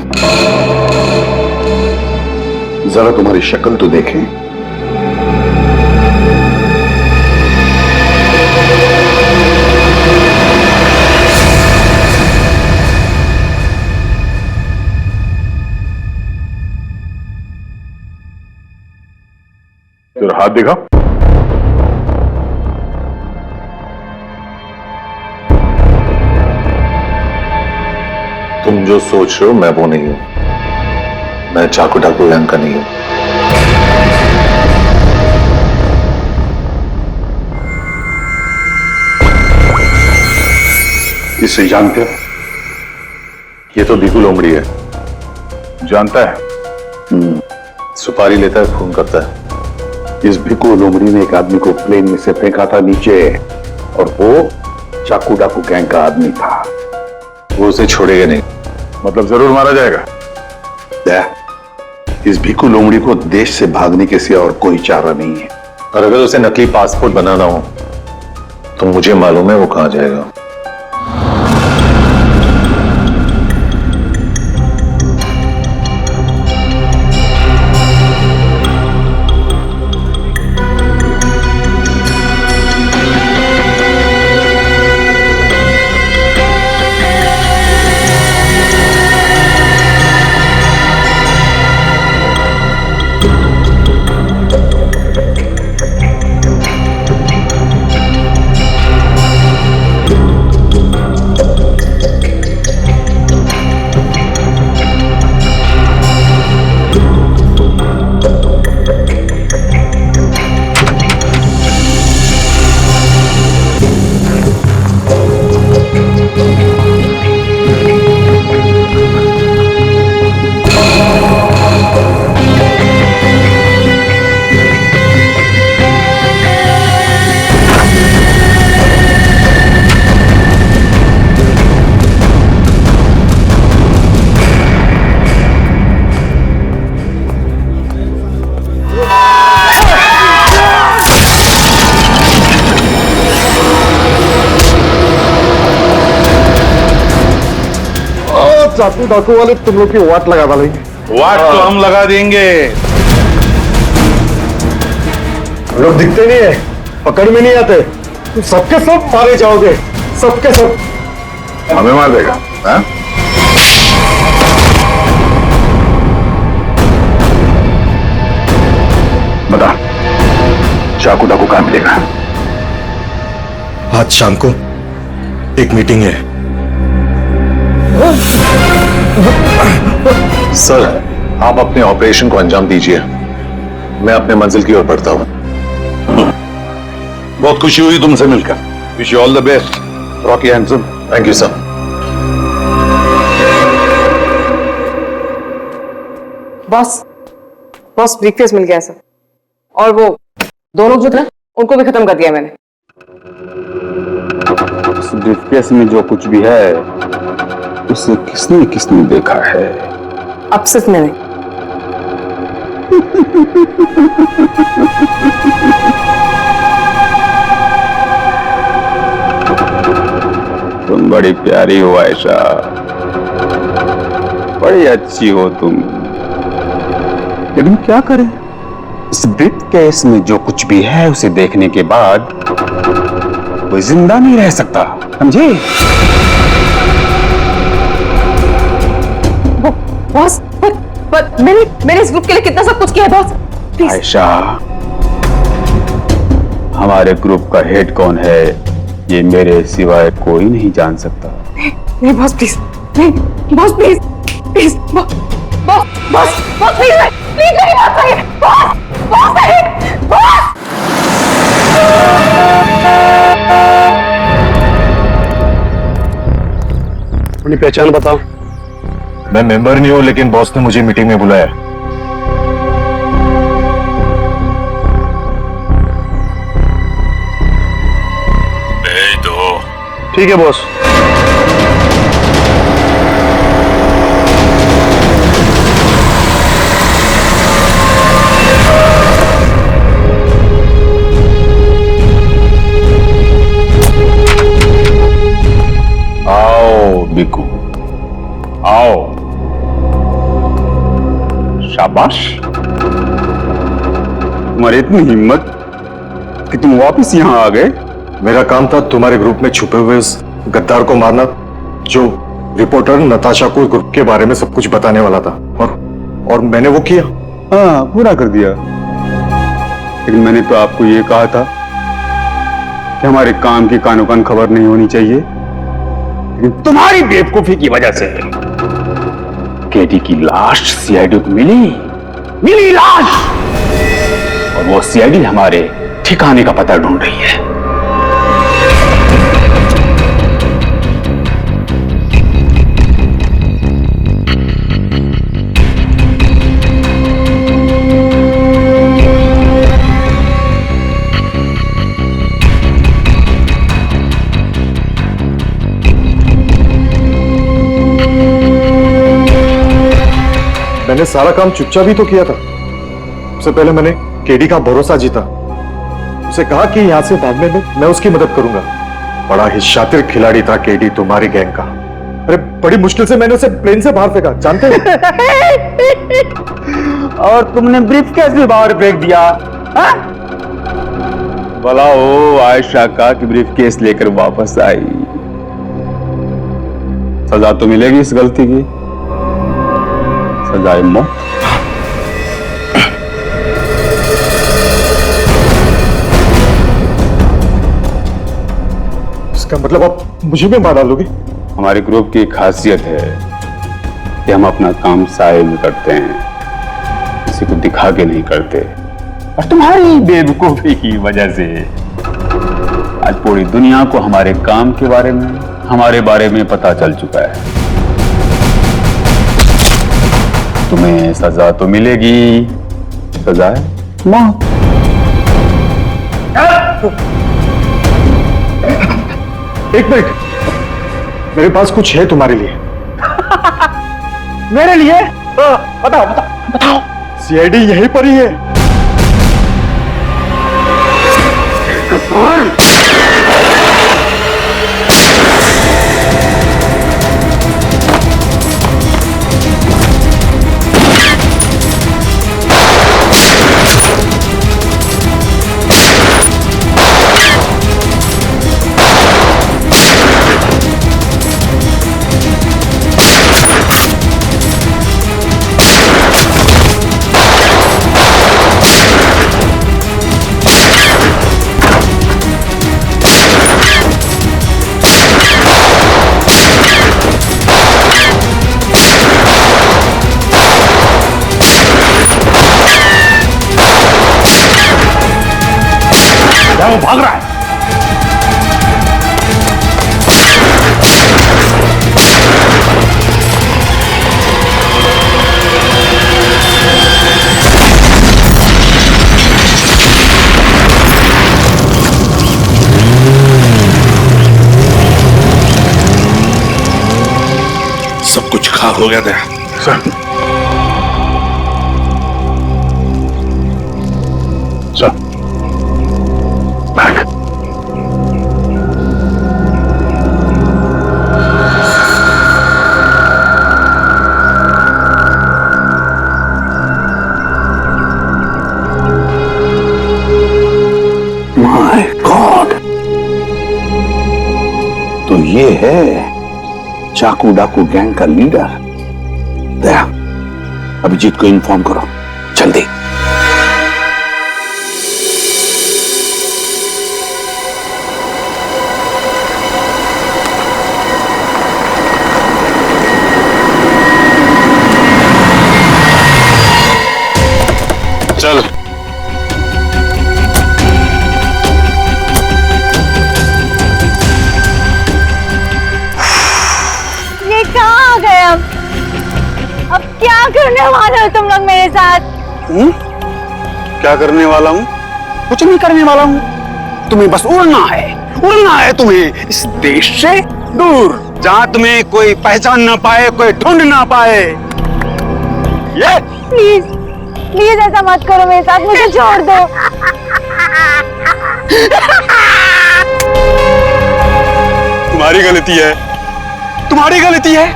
E: जरा तुम्हारी शक्ल तो देखें।
F: तेरा हाथ दिखा।
E: तुम जो सोच रहे हो मैं वो नहीं हूं। मैं चाकू डाकू गैंग का नहीं हूं।
F: इसे जानते हो? ये तो भिखू लोमड़ी है। जानता है? सुपारी लेता है, खून करता है।
C: इस भिखू लोमड़ी ने एक आदमी को प्लेन में से फेंका था नीचे, और वो चाकू डाकू गैंग का आदमी था।
F: वो उसे छोड़ेगा नहीं। मतलब जरूर मारा जाएगा।
C: इस भिखू लोमड़ी को देश से भागने के सिवा और कोई चारा नहीं है।
F: और अगर उसे नकली पासपोर्ट बनाना हो तो मुझे मालूम है वो कहां जाएगा।
C: चाकू डाकू वाले तुम लोग की वाट लगा डालेंगे।
E: वाट तो हम लगा देंगे।
C: लोग दिखते नहीं है, पकड़ में नहीं आते, तुम सबके सब मारे जाओगे, सबके सब।
F: हमें मार देगा? हाँ?
C: बता, चाकू डाकू कहां मिलेगा?
J: आज शाम को एक मीटिंग है।
F: सर, आप अपने ऑपरेशन को अंजाम दीजिए। मैं अपने मंजिल की ओर बढ़ता हूं।
E: बहुत खुशी हुई तुमसे मिलकर। Wish you all the best, Rocky handsome.
F: Thank you sir.
G: Boss boss briefcase मिल गया सर। और वो दोनों जो थे ना, उनको भी खत्म कर दिया मैंने।
C: उस ब्रीफकेस में जो कुछ भी है उसे किसने किसने देखा है?
G: अब सिर्फ मैंने।
K: बड़ी प्यारी हो आयशा, बड़ी अच्छी हो तुम। लेकिन क्या करें, इस ब्रीफ केस में जो कुछ भी है उसे देखने के बाद कोई जिंदा नहीं रह सकता, समझे?
G: बॉस, पर मैंने इस ग्रुप के लिए कितना सब कुछ किया बॉस, प्लीज।
K: आयशा, हमारे ग्रुप का हेड कौन है ये मेरे सिवाय कोई नहीं जान सकता।
G: नहीं बॉस प्लीज, नहीं boss please, please boss, boss please, please मेरी बात सुनिए बॉस, बॉस नहीं, बॉस।
C: अपनी पहचान बताओ।
J: मैं मेंबर नहीं हूं, लेकिन बॉस ने मुझे मीटिंग में बुलाया। भेज दो।
C: ठीक है बॉस।
K: आओ बिकू, आओ। शाबाश, तुम्हारी इतनी हिम्मत कि तुम वापस यहाँ आ गए।
J: मेरा काम था तुम्हारे ग्रुप में छुपे हुए उस गद्दार को मारना, जो रिपोर्टर नताशा को ग्रुप के बारे में सब कुछ बताने वाला था, और मैंने वो किया।
K: हाँ, पूरा कर दिया। लेकिन मैंने तो आपको ये कहा था कि हमारे काम की कानो कान खबर नहीं होनी चाहिए। लेकिन तुम्हारी बेवकूफी की वजह से केटी की लाश सीआईडी को मिली लाश, और वो सीआईडी हमारे ठिकाने का पता ढूंढ रही है।
J: मैंने सारा काम चुपचाप ही तो किया था। सबसे पहले मैंने केडी का भरोसा जीता, उसे कहा कि यहां से भागने में मैं उसकी मदद करूंगा। बड़ा ही शातिर खिलाड़ी था केडी तुम्हारी गैंग का। अरे बड़ी मुश्किल से मैंने उसे प्लेन से बाहर फेंका, जानते हो?
K: और तुमने ब्रीफ केस भी बाहर फेंक दिया। भला हो आयशा का कि ब्रीफ केस लेकर वापस आई। सजा तो मिलेगी इस गलती की, सजाए मौत।
J: इसका मतलब आप मुझे भी मार डालोगे?
K: हमारे ग्रुप की खासियत है कि हम अपना काम साइड में करते हैं, किसी को दिखा के नहीं करते। और तुम्हारी बेवकूफी की वजह से आज पूरी दुनिया को हमारे काम के बारे में, हमारे बारे में पता चल चुका है। तुम्हें सजा तो मिलेगी, सजा है मौत।
J: एक मिनट, मेरे पास कुछ है तुम्हारे लिए।
K: मेरे लिए? बताओ।
J: सीआईडी यहीं पर ही है।
E: वो भाग रहा है।
L: सब कुछ खाक हो गया था
E: सर।
C: है चाकू डाकू गैंग का लीडर। दया, अभिजीत को इन्फॉर्म करो जल्दी।
F: चल
B: ये कहाँ आ गए हम? अब क्या करने वाले हो तुम लोग मेरे साथ?
K: क्या करने वाला हूँ? कुछ नहीं करने वाला हूँ। तुम्हें बस उड़ना है तुम्हें इस देश से दूर, जहाँ तुम्हें कोई पहचान ना पाए, कोई ढूंढ ना पाए। ये
B: प्लीज प्लीज ऐसा मत करो मेरे साथ, मुझे छोड़ दो।
K: तुम्हारी गलती है, तुम्हारी गलती है।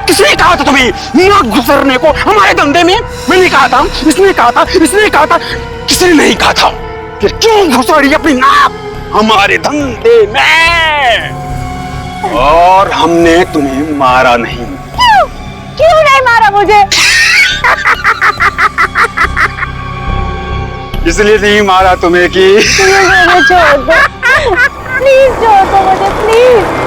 K: किसने कहा था तुम्हें ना गुजरने को हमारे धंधे में? मैंने कहा था, इसने कहा था, इसने कहा था, किसने नहीं कहा था? फिर क्यों घुस रही अपनी नाक हमारे धंधे में? और हमने तुम्हें मारा नहीं।
B: क्यों क्यों नहीं मारा मुझे?
K: इसलिए नहीं मारा तुम्हें कि
B: मुझे छोड़ दो, प्लीज छोड़ दो मुझे, प्लीज।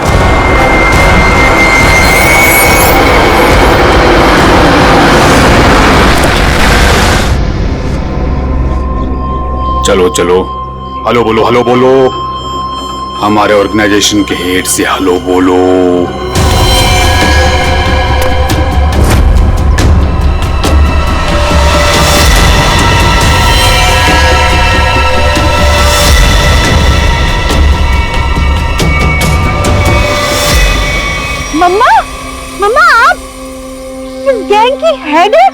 K: चलो चलो, हेलो बोलो, हेलो बोलो। हमारे ऑर्गेनाइजेशन के हेड से हेलो बोलो।
B: मम्मा, मम्मा आप इस गैंग की हेड है?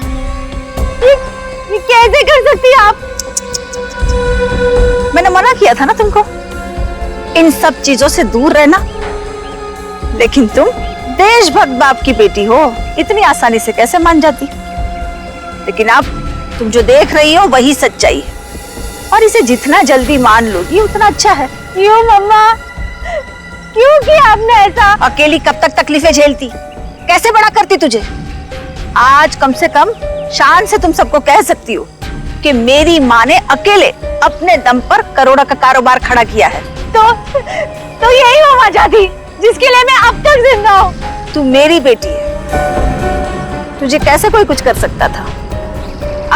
B: ये कैसे कर सकती हैं आप?
G: मैंने मना किया था ना तुमको इन सब चीजों से दूर रहना, लेकिन तुम देशभक्त बाप की बेटी हो, इतनी आसानी से कैसे मान जाती? लेकिन अब तुम जो देख रही हो वही सच्चाई है, और इसे जितना जल्दी मान लोगी उतना अच्छा है।
B: क्यों मम्मा, क्यों किया आपने ऐसा?
G: अकेली कब तक तकलीफें झेलती, कैसे बड़ा करती तुझे? आज कम से कम शान से तुम सबको कह सकती हो कि मेरी माँ ने अकेले अपने दम पर करोड़ों का कारोबार खड़ा किया है।
B: तो यही वो वजह थी जिसके लिए मैं अब तक जिंदा हूँ।
G: तू मेरी बेटी है, तुझे कैसे कोई कुछ कर सकता था?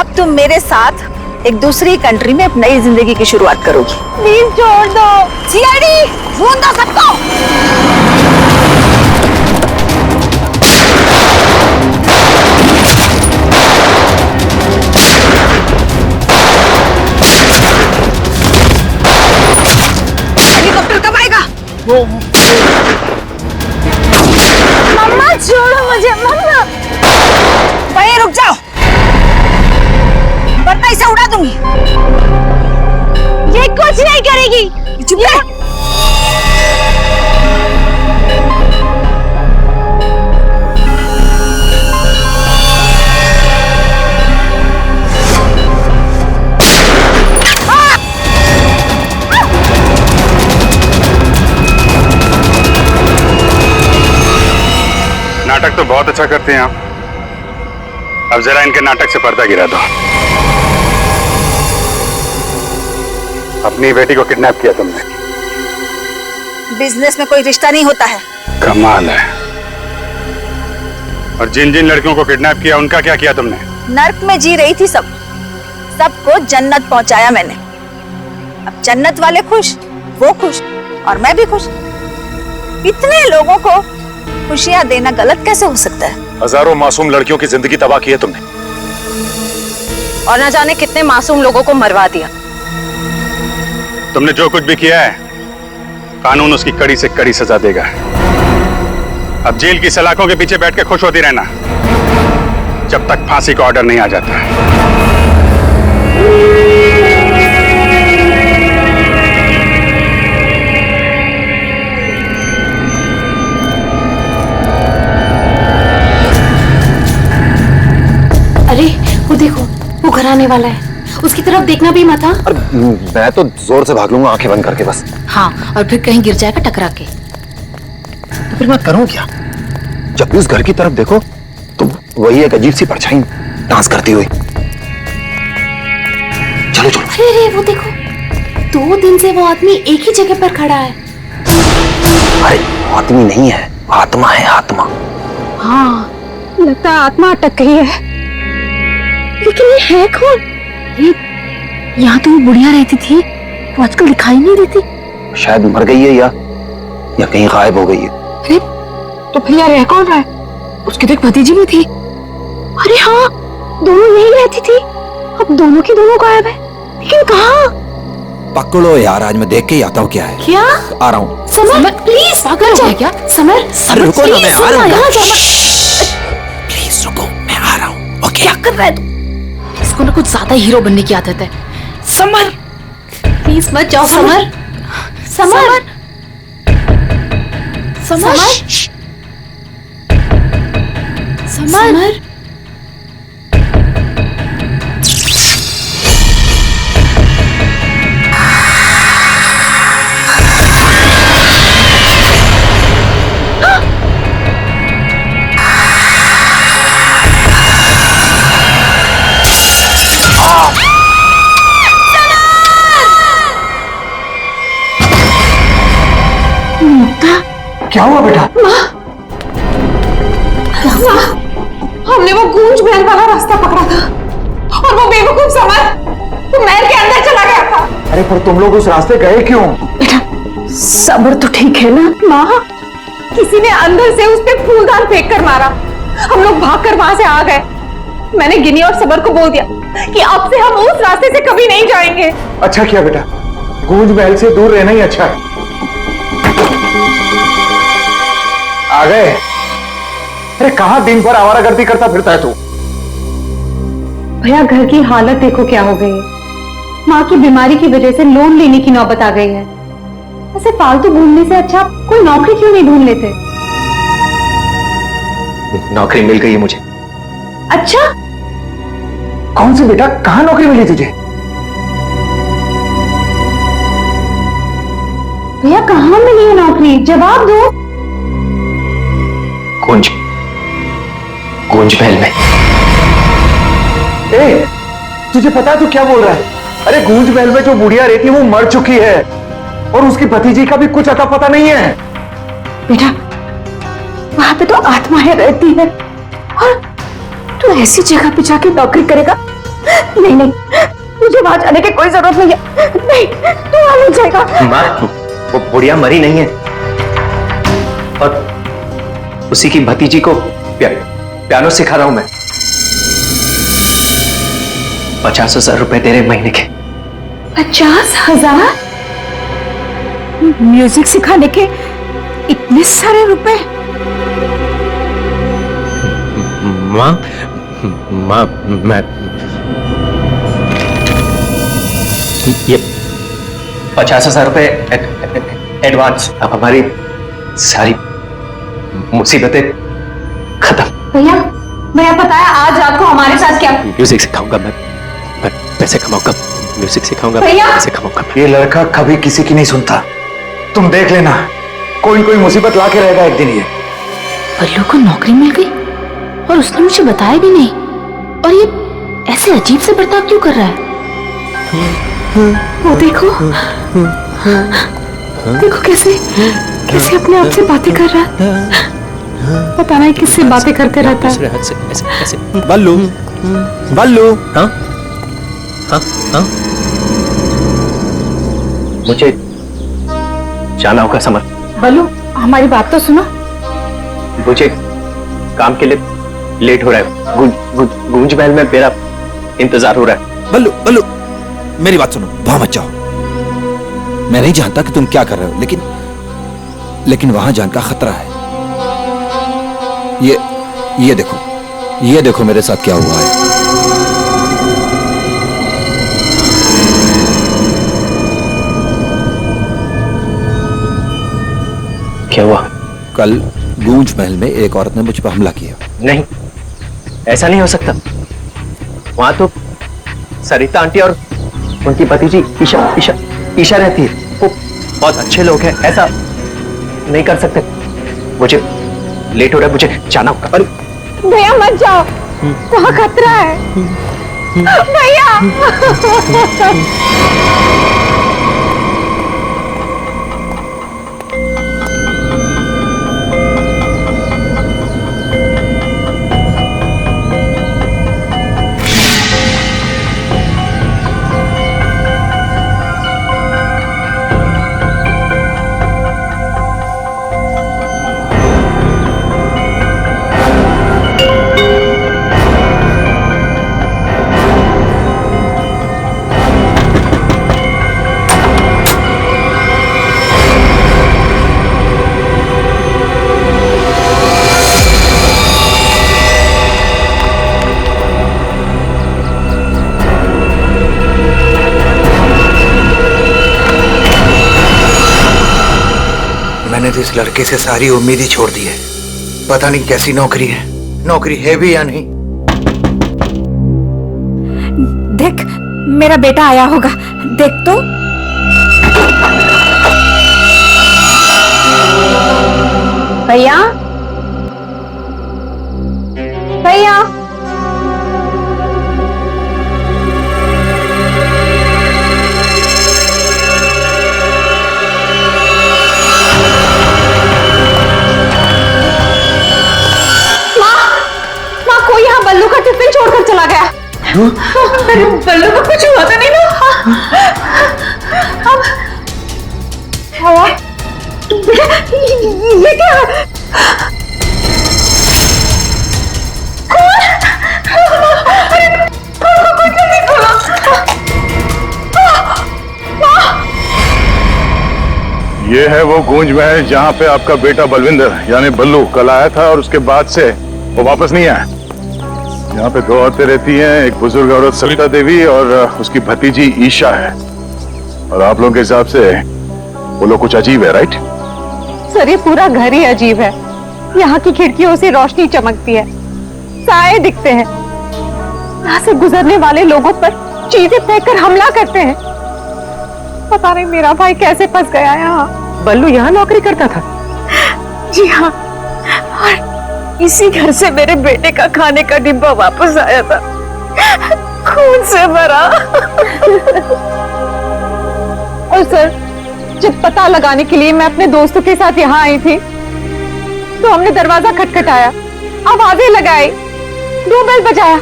G: अब तुम मेरे साथ एक दूसरी कंट्री में एक नई जिंदगी की शुरुआत करोगी।
B: प्लीज छोड़ दो।
G: सीआईडी ढूंढ दो सबको। हेलीकॉप्टर कब आएगा?
B: मम्मा छोड़ो मुझे, मम्मा।
G: वहीं रुक जाओ, वरना इसे उड़ा दूंगी।
B: ये कुछ नहीं करेगी।
G: चुप रह।
K: नाटक तो बहुत अच्छा करते हैं आप। अब जरा इनके नाटक से पर्दा गिरा दो। अपनी बेटी को किडनैप किया तुमने।
G: बिजनेस में कोई रिश्ता नहीं होता है।
K: कमाल है। और जिन जिन लड़कियों को किडनैप किया उनका क्या किया तुमने?
G: नर्क में जी रही थी सबको जन्नत पहुंचाया मैंने। अब जन्नत वाले खुश, वो खुश और मैं भी खुश। इतने लोगों को खुशियां देना गलत कैसे हो सकता है?
J: हजारों मासूम लड़कियों की जिंदगी तबाह की है तुमने,
B: और न जाने कितने मासूम लोगों को मरवा दिया।
K: तुमने जो कुछ भी किया है, कानून उसकी कड़ी से कड़ी सजा देगा। अब जेल की सलाखों के पीछे बैठ के खुश होती रहना जब तक फांसी का ऑर्डर नहीं आ जाता।
M: अरे वो देखो, वो घर आने वाला है, उसकी तरफ देखना भी मत। हाँ,
J: मैं तो जोर से भाग लूंगा आंखें बंद करके बस।
M: हाँ, और फिर कहीं गिर जाएगा टकरा के।
D: फिर मैं करूं क्या? जब भी उस घर की तरफ देखो तो वही एक अजीब सी परछाई डांस करती हुई। चलो चलो।
M: अरे अरे वो देखो, 2 दिन से वो आदमी एक ही जगह पर खड़ा है।
D: अरे आदमी नहीं है, आत्मा है, आत्मा।
B: हाँ, लगता है आत्मा अटक गई है। लेकिन ये है कौन? ये यहाँ तो वो बुढ़िया रहती थी, वो आजकल दिखाई नहीं देती।
D: शायद मर गई है या कहीं गायब हो गई है।
B: अरे तो फिर यार रह कौन रहा है? उसकी तो एक भतीजी भी थी। अरे हाँ, दोनों यही रहती थी। अब दोनों की दोनों गायब है, लेकिन कहाँ?
D: पकड़ो यार, आज मैं देख के ही आता हूँ क्या है।
M: क्या?
D: आ रहा हूँ।
M: समर प्लीज पागल हो गया क्या? समर
D: अरे रुको ना, मैं आ रहा हूँ।
M: यहाँ समर
D: प्लीज रुको, मैं आ रहा हूँ। ओके।
M: क्या कर रहा है तू? इसको ना कुछ ज्यादा हीरो बनने की आदत है। समर प्लीज मत जाओ। समर समर समर समर
D: क्या हुआ बेटा?
B: हमने वो गूंज महल वाला रास्ता पकड़ा था और वो बेवकूफ समर वो महल के अंदर चला गया था।
D: अरे पर तुम लोग उस रास्ते गए क्यों?
B: बेटा सबर तो ठीक है ना? माँ, किसी ने अंदर से उस पे फूलदान फेंक कर मारा। हम लोग भागकर वहां से आ गए। मैंने गिनी और सबर को बोल दिया कि अब से हम उस रास्ते से कभी नहीं जाएंगे।
J: अच्छा किया बेटा, गूंज महल से दूर रहना ही अच्छा है। आ गए? अरे कहां दिन भर आवारागर्दी करता फिरता है तू?
B: भैया घर की हालत देखो क्या हो गई है। माँ की बीमारी की वजह से लोन लेने की नौबत आ गई है। ऐसे फालतू घूमने से अच्छा कोई नौकरी क्यों नहीं ढूंढ लेते?
D: नौकरी मिल गई है मुझे।
B: अच्छा
J: कौन सी बेटा, कहां नौकरी मिली तुझे?
B: भैया कहाँ मिली है नौकरी? जवाब दो।
D: गूंज महल में।
J: ए, तुझे पता है तू क्या बोल रहा है? अरे गूंज महल में जो बुढ़िया रहती है वो मर चुकी है और उसकी भतीजी का भी कुछ अता पता नहीं है।
B: बेटा वहां पे तो आत्माएं रहती है और तू ऐसी जगह पे जाके नौकरी करेगा? नहीं नहीं, तुझे वहां जाने की कोई जरूरत नहीं है। नहीं, तू वहां नहीं जाएगा।
D: माँ, वो बुढ़िया मरी नहीं है और उसी की भतीजी को पियानो सिखा रहा हूं मैं। 50,000 रुपए दे रहे महीने के।
B: 50,000? म्यूजिक सिखाने के इतने सारे रुपए?
D: माँ मैं ये 50,000 रुपए एडवांस। अब हमारी सारी मुसीबतें खत्म।
B: भैया पता है आज रात को हमारे साथ क्या?
D: म्यूजिक सिखाऊंगा मैं पैसे कमाऊंगा। म्यूजिक सिखाऊंगा,
B: भैया?
D: पैसे कमाऊंगा मैं।
J: ये लड़का कभी किसी की नहीं सुनता, तुम देख लेना, कोई कोई मुसीबत लाके रहेगा एक दिन ये।
M: बल्लू को नौकरी मिल गई और उसने मुझे बताया भी नहीं। और ये ऐसे अजीब से बर्ताव क्यों कर रहा है?
B: वो देखो देखो कैसे अपने आप से बातें कर रहा है। पता नहीं किससे बातें करते रहता है।
D: ऐसे बल्लू हाँ हाँ हाँ, मुझे जाना होगा समर।
B: बल्लू हमारी बात तो सुनो।
D: मुझे काम के लिए लेट हो रहा है। गूंज महल में मेरा इंतजार हो रहा है।
N: बल्लू मेरी बात सुनो, वहां मत जाओ। मैं नहीं जानता कि तुम क्या कर रहे हो, लेकिन वहां जान का खतरा है। ये देखो मेरे साथ क्या हुआ है।
D: क्या हुआ?
N: कल गूंज महल में एक औरत ने मुझ पर हमला किया।
D: नहीं, ऐसा नहीं हो सकता। वहां तो सरिता आंटी और उनकी भतीजी ईशा रहती है। वो बहुत अच्छे लोग हैं, ऐसा नहीं कर सकते।
A: मुझे लेट हो रहा है, मुझे जाना होगा। अरे
B: भैया मत जाओ, वहाँ खतरा है भैया।
N: मैंने तो इस लड़के से सारी उम्मीद ही छोड़ दी है। पता नहीं कैसी नौकरी है, नौकरी है भी या नहीं।
G: देख, मेरा बेटा आया होगा, देख तो।
B: भैया भैया बल्लू का टिफिन छोड़कर चला गया। बल्लू को कुछ हुआ तो नहीं ना? ये क्या?
F: ये है वो गूंज महल जहाँ पे आपका बेटा बलविंदर यानी बल्लू कल आया था और उसके बाद से वो वापस नहीं आया। यहाँ पे 2 औरतें रहती हैं, एक बुजुर्ग औरत सविता देवी और उसकी भतीजी ईशा है। और आप लोगों के हिसाब से वो लोग कुछ अजीब है, राइट?
B: सर ये पूरा घर ही अजीब है। यहाँ की खिड़कियों से रोशनी चमकती है, साए दिखते हैं, यहाँ से गुजरने वाले लोगों पर चीजें फेंककर हमला करते हैं। पता नहीं मेरा भाई कैसे फंस गया यहाँ।
A: बल्लू यहाँ नौकरी करता था?
B: जी हाँ, और इसी घर से मेरे बेटे का खाने का डिब्बा वापस आया था, खून से भरा। और सर जब पता लगाने के लिए मैं अपने दोस्तों के साथ यहाँ आई थी तो हमने दरवाजा खटखटाया, आवाजें लगाई, डोरबेल बजाया,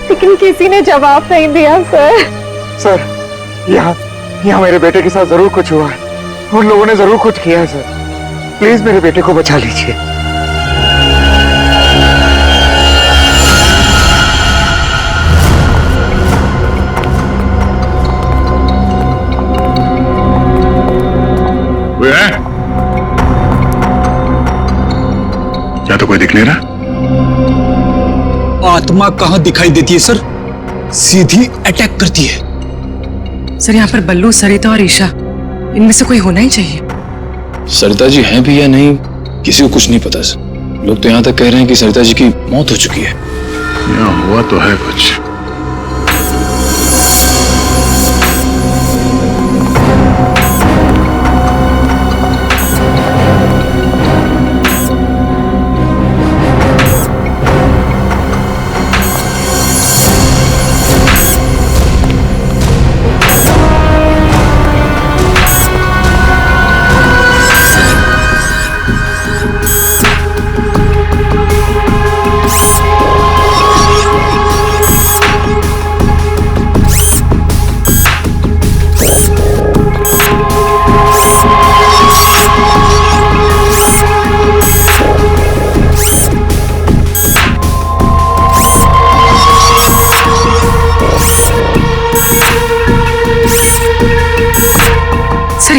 B: लेकिन किसी ने जवाब नहीं दिया।
J: सर यहाँ मेरे बेटे के साथ जरूर कुछ हुआ है, उन लोगों ने जरूर कुछ किया है। सर प्लीज मेरे बेटे को बचा लीजिए।
F: क्या तो कोई दिख नहीं रहा?
N: आत्मा कहां दिखाई देती है सर, सीधी अटैक करती है।
O: सर यहाँ पर बल्लू, सरिता और ईशा, इनमें से कोई होना ही चाहिए।
P: सरिता जी हैं भी या नहीं किसी को कुछ नहीं पता सर। लोग तो यहाँ तक कह रहे हैं कि सरिता जी की मौत हो चुकी है।
F: यहाँ हुआ तो है कुछ।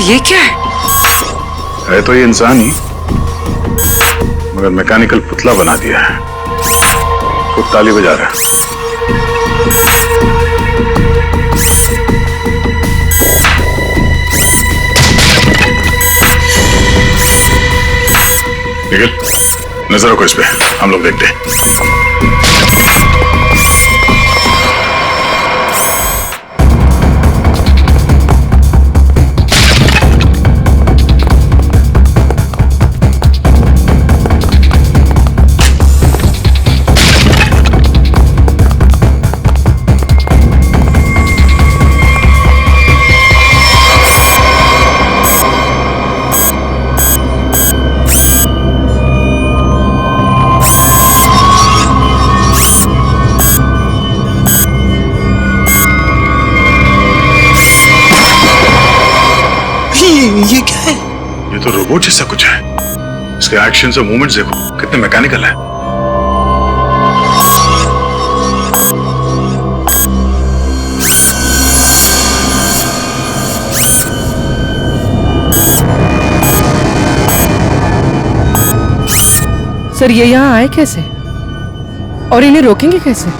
O: ये क्या
F: है तो ये इंसान ही, मगर मैकेनिकल पुतला बना दिया है। खुद ताली बजा रहा है। निखिल, नजर रखो इस पे, हम लोग देखते हैं। ये तो रोबोट जैसा कुछ है। इसके एक्शंस और मूवमेंट्स देखो कितने मैकेनिकल है।
O: सर ये यहाँ आए कैसे और इन्हें रोकेंगे कैसे?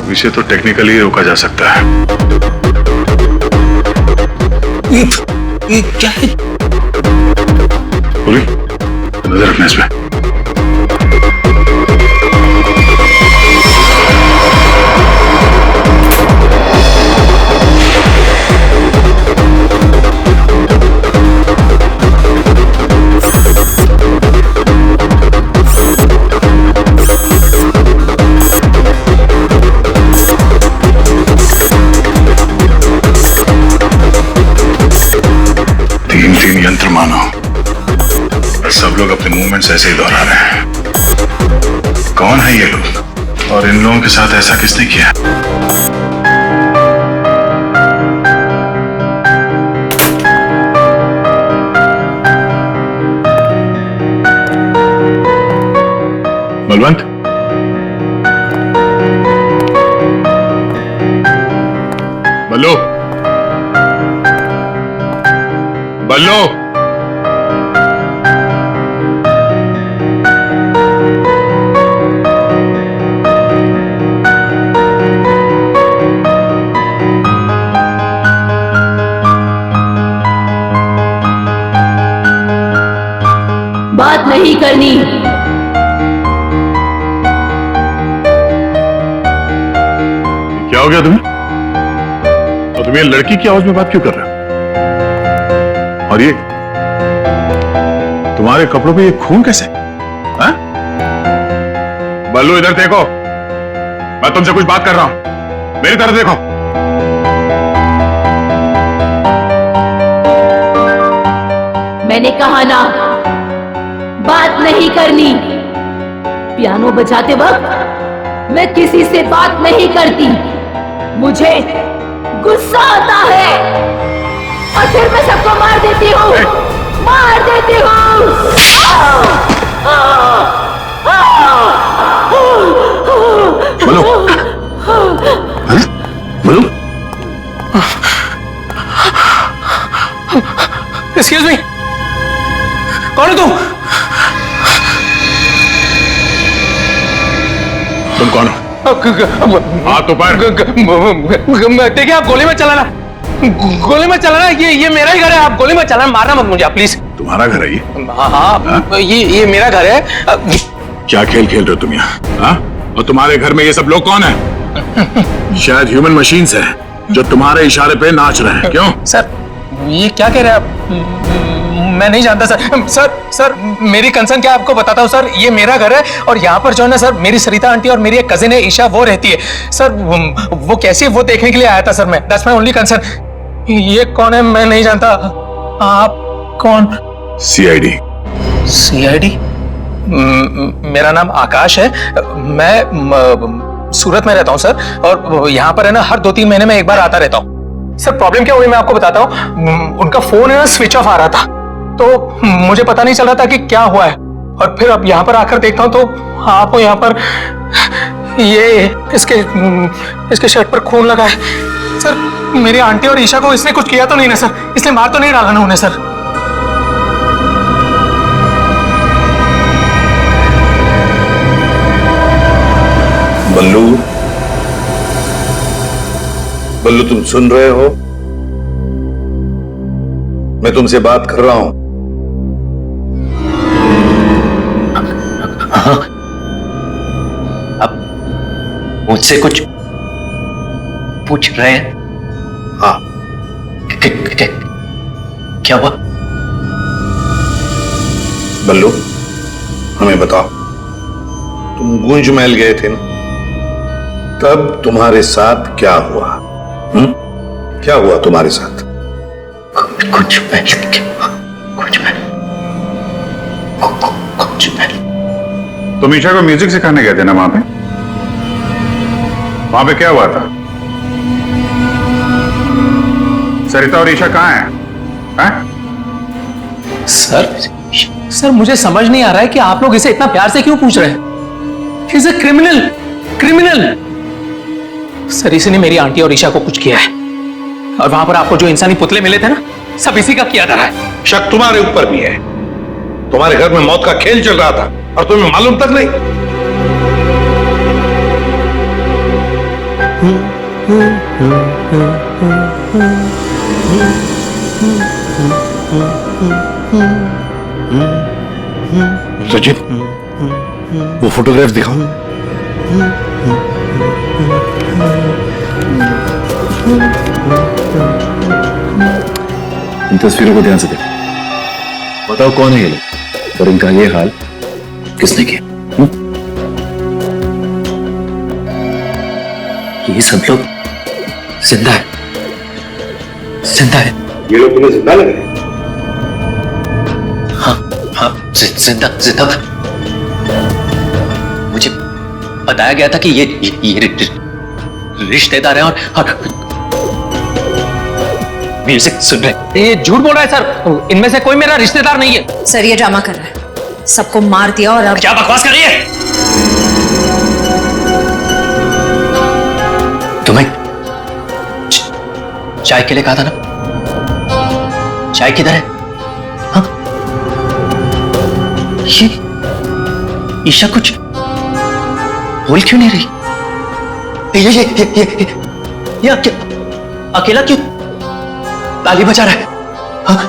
F: अब इसे तो टेक्निकली रोका जा सकता है।
N: ये क्या है?
F: बोली नजर रखना इस पे। तीन यंत्र मानो, सब लोग अपने मूवमेंट्स ऐसे ही दोहरा रहे हैं। कौन है ये लोग और इन लोगों के साथ ऐसा किसने किया? बलवंत, बल्लू, बल्लू,
M: बात नहीं करनी।
F: क्या हो गया तुम्हें? और तुम ये लड़की की आवाज में बात क्यों कर रहे हो? और ये तुम्हारे कपड़ों पे ये खून कैसे? हाँ? बल्लू इधर देखो, मैं तुमसे कुछ बात कर रहा हूं, मेरी तरफ देखो।
M: मैंने कहा ना, बात नहीं करनी। पियानो बजाते वक्त मैं किसी से बात नहीं करती। मुझे गुस्सा आता है और फिर मैं सबको मार देती हूँ, मार देती हूँ।
F: बोलो, बोलो।
A: एक्सक्यूज मी, कौन हो तुम?
F: तुम कौन हो? हाथ ऊपर।
A: देखिए आप गोली मत चलाना, गोली मत चलाना। ये मेरा ही घर है, आप गोली मत चलाना, मारना मत मुझे आप प्लीज।
F: तुम्हारा घर है ये?
A: हाँ, ये मेरा घर है।
F: क्या खेल खेल रहे हो तुम यहाँ? हाँ? और तुम्हारे घर में ये सब लोग कौन है? शायद ह्यूमन मशीन्स है जो तुम्हारे इशारे पे नाच रहे हैं। क्यों?
A: सर ये क्या कह रहे हैं आप? मैं नहीं जानता सर। मेरी कंसर्न क्या आपको बताता हूँ सर। ये मेरा घर है और यहाँ पर जो है ना सर, मेरी सरिता आंटी और मेरी एक कजिन है ईशा, वो रहती है सर। वो कैसी है वो देखने के लिए आया था सर मैं। That's my only concern. ये कौन है मैं नहीं जानता। आप कौन?
F: सीआईडी।
A: सीआईडी? मेरा नाम आकाश है। मैं सूरत में रहता हूँ सर, और यहाँ पर है ना हर 2-3 महीने में एक बार आता रहता हूँ। सर प्रॉब्लम क्या हुई मैं आपको बताता हूँ। उनका फोन है ना स्विच ऑफ आ रहा था, तो मुझे पता नहीं चल रहा था कि क्या हुआ है। और फिर अब यहाँ पर आकर देखता हूँ तो आपको यहाँ पर ये इसके शर्ट पर खून लगा है। सर मेरी आंटी और ईशा को इसने कुछ किया तो नहीं ना सर? इसने मार तो नहीं डाला ना उन्हें सर?
E: बल्लू, बल्लू तुम सुन रहे हो? मैं तुमसे बात कर रहा हूं।
A: अब मुझसे कुछ पूछ रहे हैं?
E: हाँ।
A: क्या हुआ?
E: बल्लू हमें बताओ, तुम गूंज महल गए थे ना, तब तुम्हारे साथ क्या हुआ? क्या हुआ तुम्हारे साथ?
A: कुछ
F: तुम ईशा को म्यूजिक सिखाने गए थे ना वहां पे क्या हुआ था? सरिता और ईशा कहाँ हैं?
A: सर मुझे समझ नहीं आ रहा है कि आप लोग इसे इतना प्यार से क्यों पूछ रहे हैं। He's a criminal। सर इसी ने मेरी आंटी और ईशा को कुछ किया है, और वहां पर आपको जो इंसानी पुतले मिले थे ना, सब इसी का किया धरा है।
E: शक तुम्हारे ऊपर भी है। तुम्हारे घर में मौत का खेल चल रहा था और तुम्हें मालूम तक नहीं। सचिन, वो फोटोग्राफ दिखाओ।
J: इन तस्वीरों को ध्यान से देखो, बताओ कौन है ये लोग और इनका ये हाल किसने किया?
A: ये सब लोग जिंदा है।
E: ये लोग तुम्हें जिंदा लग रहे हैं?
A: हाँ जिंदा। मुझे बताया गया था कि ये रिश्तेदार हैं और म्यूजिक सुन रहे। ये झूठ बोल रहा है सर, इनमें से कोई मेरा रिश्तेदार नहीं है।
B: सर ये ड्रामा कर रहा है, सबको मार दिया और अब
A: क्या बकवास कर रही है? तुम्हें चाय के लिए कहा था ना, चाय किधर है? हाँ? ये ईशा कुछ बोल क्यों नहीं रही? ये अकेला क्यों ताली बजा रहा है? हाँ?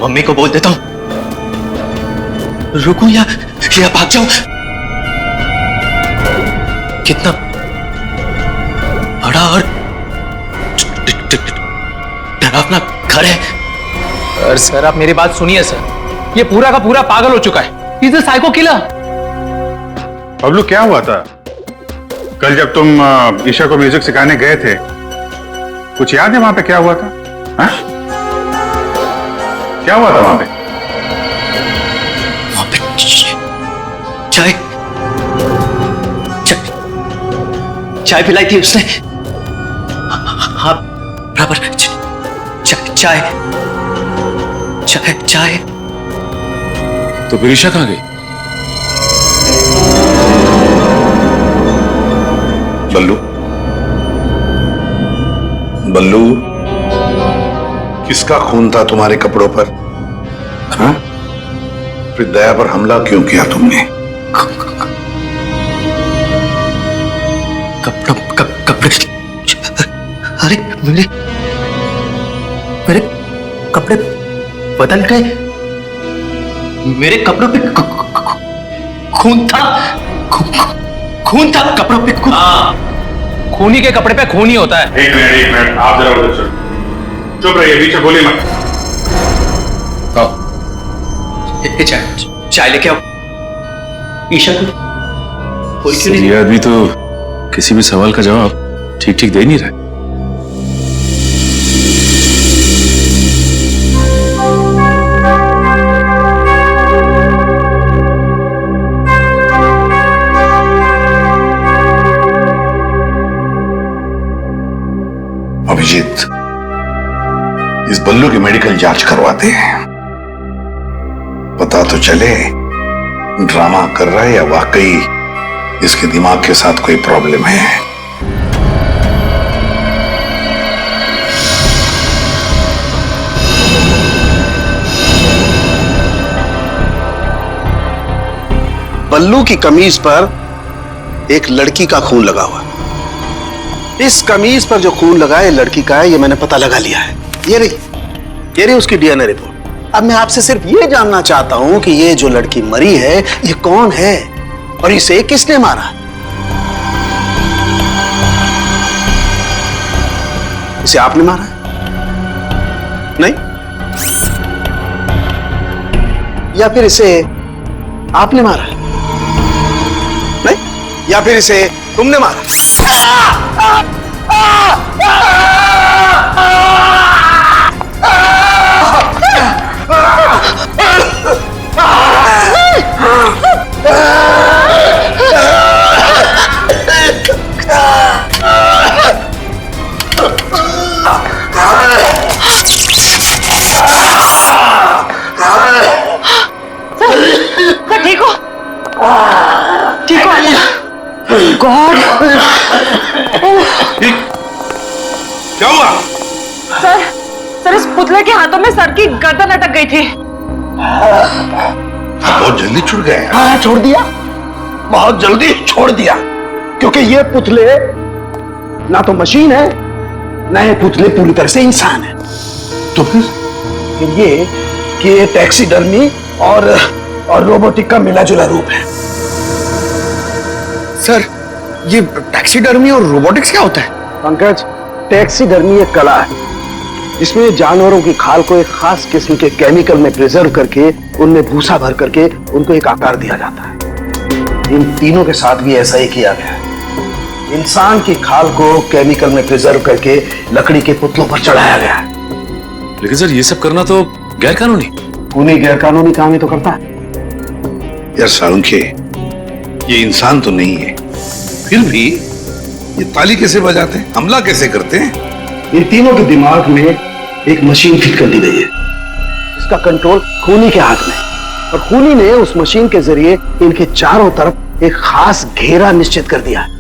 A: मम्मी को बोल देता हूं, रुकूं या भाग जाऊं? कितना बड़ा और डरावना घर है। सर आप मेरी बात सुनिए सर, ये पूरा का पूरा पागल हो चुका है। He's a psycho killer।
F: Bablu क्या हुआ था कल जब तुम ईशा को म्यूजिक सिखाने गए थे? कुछ याद है वहां पे क्या हुआ था? हा? क्या हुआ था वहां पे?
A: चाय पिलाई थी उसने। हाँ बराबर। चाय।
P: तो फिर ईशा कहां गई?
E: बल्लू, किसका खून था तुम्हारे कपड़ों पर? हाँ? फिर दया पर हमला क्यों किया तुमने?
A: कपड़े अरे मेरे कपड़े बदल गए। मेरे कपड़ों पे खून था। खून था कपड़ों पे। हाँ, खूनी के कपड़े पे खून ही होता है।
F: एक मिनट आप जरा उधर चलो, चुप रहिए, पीछे बोलिए मत।
A: चाय लेके आओ। ईशा को
J: ये आदमी तो किसी भी सवाल का जवाब ठीक दे नहीं रहा।
E: अभिजीत, इस बल्लू की मेडिकल जांच करवाते हैं, पता तो चले ड्रामा कर रहा है या वाकई इसके दिमाग के साथ कोई प्रॉब्लम है।
C: बल्लू की कमीज पर एक लड़की का खून लगा हुआ। इस कमीज पर जो खून लगा है लड़की का है, ये मैंने पता लगा लिया है। ये रही उसकी डीएनए रिपोर्ट। अब मैं आपसे सिर्फ ये जानना चाहता हूं कि ये जो लड़की मरी है ये कौन है और इसे किसने मारा? इसे आपने मारा? नहीं? या फिर इसे आपने मारा? नहीं? या फिर इसे तुमने मारा?
B: गॉड।
E: क्या हुआ?
B: सर इस पुतले के हाथों में सर की गर्दन अटक गई थी।
E: बहुत जल्दी छुट गए।
C: हाँ, छोड़ दिया, बहुत जल्दी छोड़ दिया, क्योंकि ये पुतले ना तो मशीन है, ना ये पुतले पूरी तरह से इंसान है।
E: तो फिर
C: ये कि ये टैक्सीडर्मी और रोबोटिक का मिला जुला रूप है।
D: सर, ये टैक्सीडर्मी और रोबोटिक्स क्या होता है?
C: पंकज, टैक्सीडर्मी एक कला है जिसमें जानवरों की खाल को एक खास किस्म के केमिकल में प्रिजर्व करके उनमें भूसा भर करके उनको एक आकार दिया जाता है। इन तीनों के साथ भी ऐसा ही किया गया है। इंसान की खाल को केमिकल में प्रिजर्व करके लकड़ी के पुतलों पर चढ़ाया गया है।
P: लेकिन सर ये सब करना तो गैर कानूनी।
C: उन्हीं गैर कानूनी काम ही तो करता है।
E: यार सालुंखे, ये इंसान तो नहीं है, फिर भी ये ताली कैसे बजाते हैं, हमला कैसे करते हैं?
C: इन तीनों के दिमाग में एक मशीन फिट कर दी गई है। इसका कंट्रोल खूनी के हाथ में, और खूनी ने उस मशीन के जरिए इनके चारों तरफ एक खास घेरा निश्चित कर दिया है।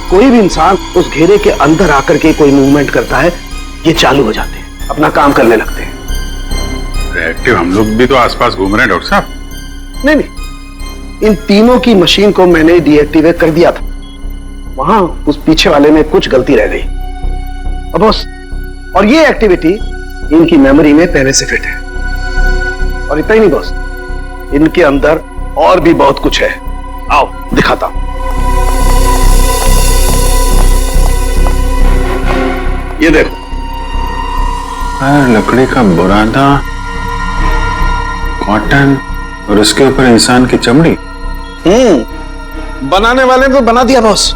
C: कोई भी इंसान उस घेरे के अंदर आकर के कोई मूवमेंट करता है, ये चालू हो जाते हैं, अपना काम करने लगते हैं।
F: एक्टिव हम लोग भी तो आसपास घूम रहे हैं डॉक्टर साहब।
C: नहीं, इन तीनों की मशीन को मैंने डीएक्टिवेट कर दिया था। वहां उस पीछे वाले में कुछ गलती रह गई। अब बॉस, और ये एक्टिविटी इनकी मेमोरी में पहले से फिट है। और इतना ही नहीं बॉस, इनके अंदर और भी बहुत कुछ है। आओ दिखाता हूं। ये देखो,
F: लकड़ी का बुरादा, कॉटन और उसके ऊपर इंसान की चमड़ी।
C: बनाने वाले ने तो बना दिया बॉस,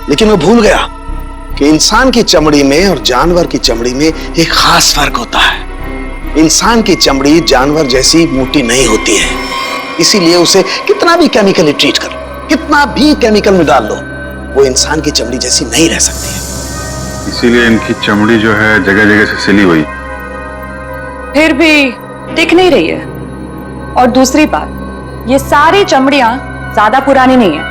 C: लेकिन वो भूल गया कि इंसान की चमड़ी में और जानवर की चमड़ी में एक खास फर्क होता है। इंसान की चमड़ी जानवर जैसी मोटी नहीं होती है, इसीलिए उसे कितना भी केमिकली ट्रीट कर लो, कितना भी केमिकल में डाल लो, वो इंसान की चमड़ी जैसी नहीं रह सकती है।
F: इसीलिए इनकी चमड़ी जो है जगह जगह से सिली हुई।
B: फिर भी दिख नहीं रही है। और दूसरी बात, ये सारी चमड़ियां ज्यादा पुरानी नहीं है,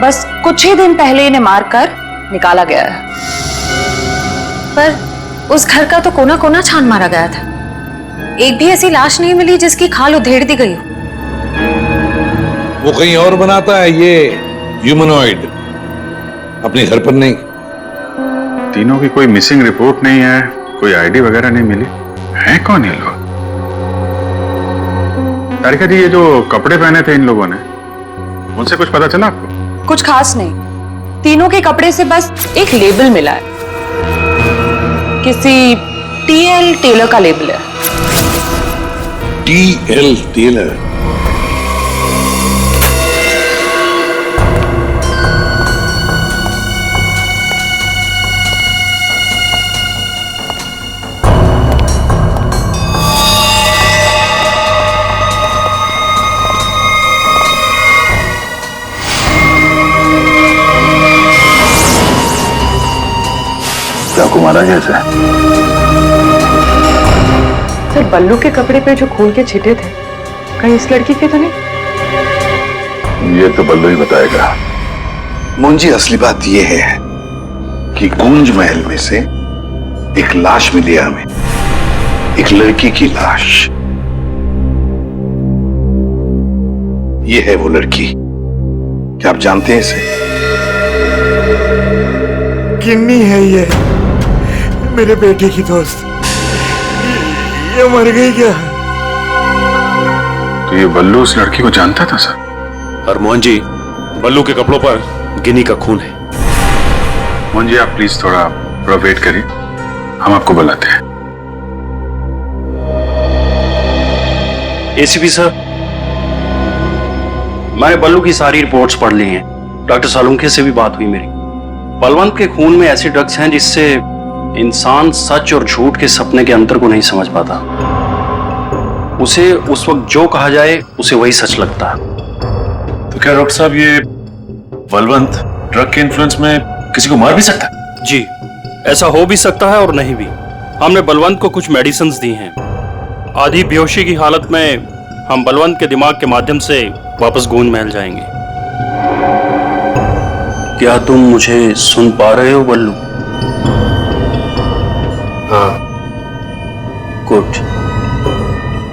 B: बस कुछ ही दिन पहले इन्हें मारकर निकाला गया है। पर उस घर का तो कोना कोना छान मारा गया था, एक भी ऐसी लाश नहीं मिली जिसकी खाल उधेड़ दी गई हो।
E: वो कहीं और बनाता है ये ह्यूमनॉइड, अपने घर पर नहीं।
F: तीनों की कोई मिसिंग रिपोर्ट नहीं है, कोई आईडी वगैरह नहीं मिली। है कौन ये लोग? तारिका जी, ये जो कपड़े पहने थे इन लोगों ने, उनसे कुछ पता चला आपको?
B: कुछ खास नहीं, तीनों के कपड़े से बस एक लेबल मिला है, किसी टीएल टेलर का लेबल है।
E: TL Taylor?
C: कुमारा जैसा।
O: सर, बल्लू के कपड़े पे जो खून के छिटे थे, कहीं इस लड़की के तो नहीं?
E: ये तो बल्लू ही बताएगा। मुंजी, असली बात यह है कि गूंज महल में से एक लाश मिली हमें, एक लड़की की लाश। ये है वो लड़की। क्या आप जानते हैं इसे?
D: किन्नी है ये, मेरे बेटे की दोस्त। ये मर गई क्या?
F: तो ये बल्लू उस लड़की को जानता था सर?
Q: और मोहन जी, बल्लू के कपड़ों पर गिनी का खून है।
F: मोहन जी, आप प्लीज थोड़ा वेट करिए, हम आपको बुलाते हैं।
R: एसीपी सर, मैंने बल्लू की सारी रिपोर्ट्स पढ़ ली हैं। डॉक्टर सालुंखे से भी बात हुई मेरी। बलवंत के खून में ऐसे ड्रग्स हैं जिससे इंसान सच और झूठ के सपने के अंतर को नहीं समझ पाता। उसे उस वक्त जो कहा जाए उसे वही सच लगता है।
Q: तो क्या डॉक्टर साहब, ये बलवंत ड्रग के इन्फ्लुएंस में किसी को मार भी सकता है?
R: जी, ऐसा हो भी सकता है और नहीं भी। हमने बलवंत को कुछ मेडिसिन दी हैं। आधी बेहोशी की हालत में हम बलवंत के दिमाग के माध्यम से वापस गूंज महल जाएंगे। क्या तुम मुझे सुन पा रहे हो बल्लू?
L: हाँ।
R: गुड।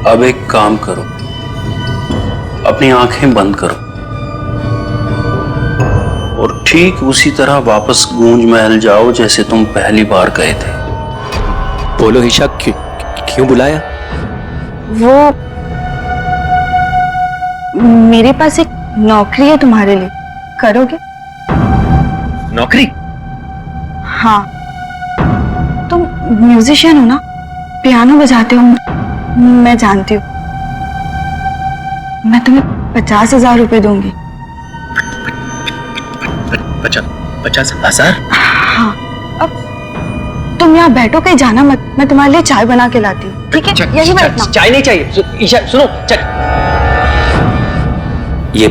R: अब एक काम करो, अपनी आंखें बंद करो और ठीक उसी तरह वापस गूंज महल जाओ जैसे तुम पहली बार गए थे।
N: बोलो ईशा, क्यों बुलाया?
B: वो मेरे पास एक नौकरी है तुम्हारे लिए, करोगे?
N: नौकरी?
B: हाँ, तुम म्यूजिशियन हो ना, पियानो बजाते हो, मैं जानती हूँ। मैं तुम्हें 50,000 रुपए दूंगी।
N: 50,000?
B: हाँ, अब तुम यहाँ बैठो, कहीं जाना मत, मैं तुम्हारे लिए चाय बना के लाती हूँ, ठीक है? यही बैठना।
N: चाय नहीं चाहिए ईशा, सुनो। ये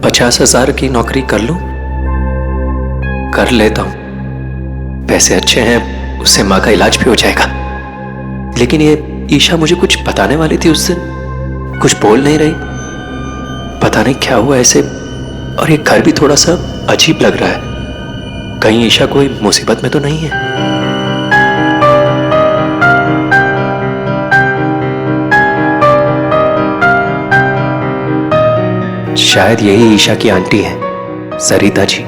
N: 50,000 की नौकरी कर लूं? कर लेता हूं, पैसे अच्छे हैं, उससे माँ का इलाज भी हो जाएगा। लेकिन ये ईशा मुझे कुछ बताने वाली थी उस दिन, कुछ बोल नहीं रही, पता नहीं क्या हुआ ऐसे। और ये घर भी थोड़ा सा अजीब लग रहा है, कहीं ईशा कोई मुसीबत में तो नहीं है? शायद यही ईशा की आंटी है, Sarita ji.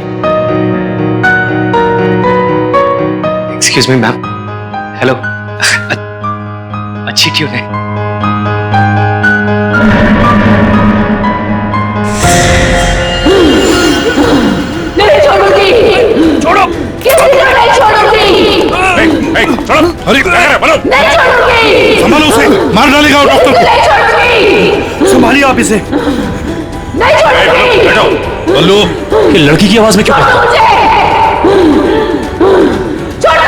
N: Excuse me ma'am. Hello. अच्छी ट्यून है।
M: नहीं छोड़ूंगी। छोड़ो। किसी को नहीं छोड़ूंगी।
E: छोड़ो। अरे क्या कर रहे हो? बोलो।
M: नहीं छोड़ूंगी।
E: संभालो उसे, मार डालेगा वो डॉक्टर को।
M: नहीं छोड़ूंगी।
E: संभालिए आप इसे।
M: नहीं छोड़ूंगी।
E: बैठो। बल्लू,
N: ये लड़की की आवाज में क्यों?
M: छोड़ो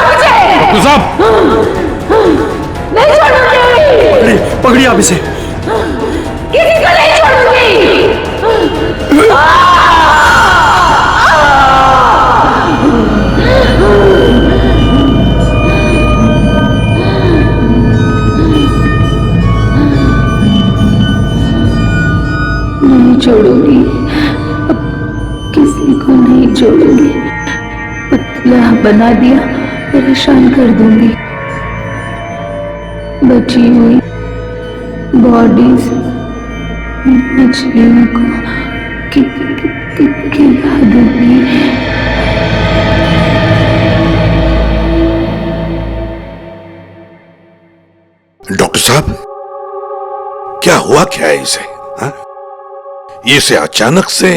M: मुझे।
E: डॉक्टर साहब,
M: नहीं छोड़ूंगी।
E: पकड़िए आप इसे।
M: किसी को नहीं छोड़ूंगी।
S: नहीं छोड़ूंगी, अब किसी को नहीं छोड़ूंगी। पतला बना दिया, परेशान कर दूंगी। बची हुई बॉडीज मछलियों को खिला दूंगी।
E: डॉक्टर साहब, क्या हुआ, क्या है इसे? हाँ? ये से अचानक से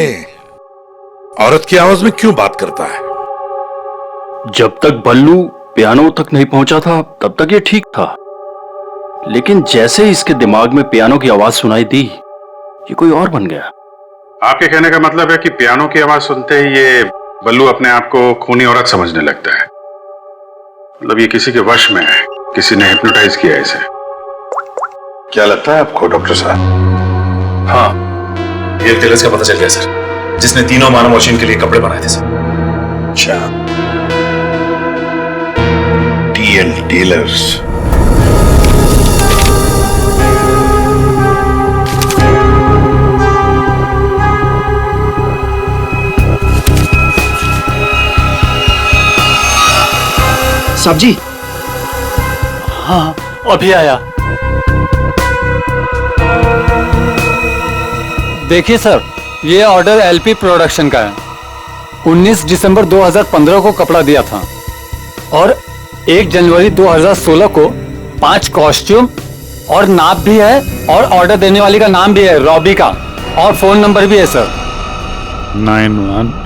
E: औरत की आवाज में क्यों बात करता है?
R: जब तक बल्लू पियानो तक नहीं पहुंचा था तब तक ये ठीक था, लेकिन जैसे ही इसके दिमाग में पियानो की आवाज सुनाई दी, ये कोई और बन गया।
F: आपके कहने का मतलब है कि पियानो की आवाज सुनते ही ये बल्लू अपने आप को खूनी औरत समझने लगता है। मतलब ये किसी के वश में है, किसी ने हिप्नोटाइज किया है इसे।
E: क्या लगता है आपको डॉक्टर साहब?
Q: हाँ, ये टेलर्स का पता चल गया सर, जिसने तीनों मानव मशीन के लिए कपड़े बनाए थे सर।
E: अच्छा, टीएल टेलर्स।
D: साहब जी। हाँ, अभी आया।
T: देखिए सर, ये ऑर्डर एलपी प्रोडक्शन का है। 19 दिसंबर 2015 को कपड़ा दिया था और 1 जनवरी 2016 को 5 कॉस्ट्यूम और नाप भी है, और ऑर्डर देने वाली का नाम भी है, रॉबी का, और फोन नंबर भी है सर।
F: 91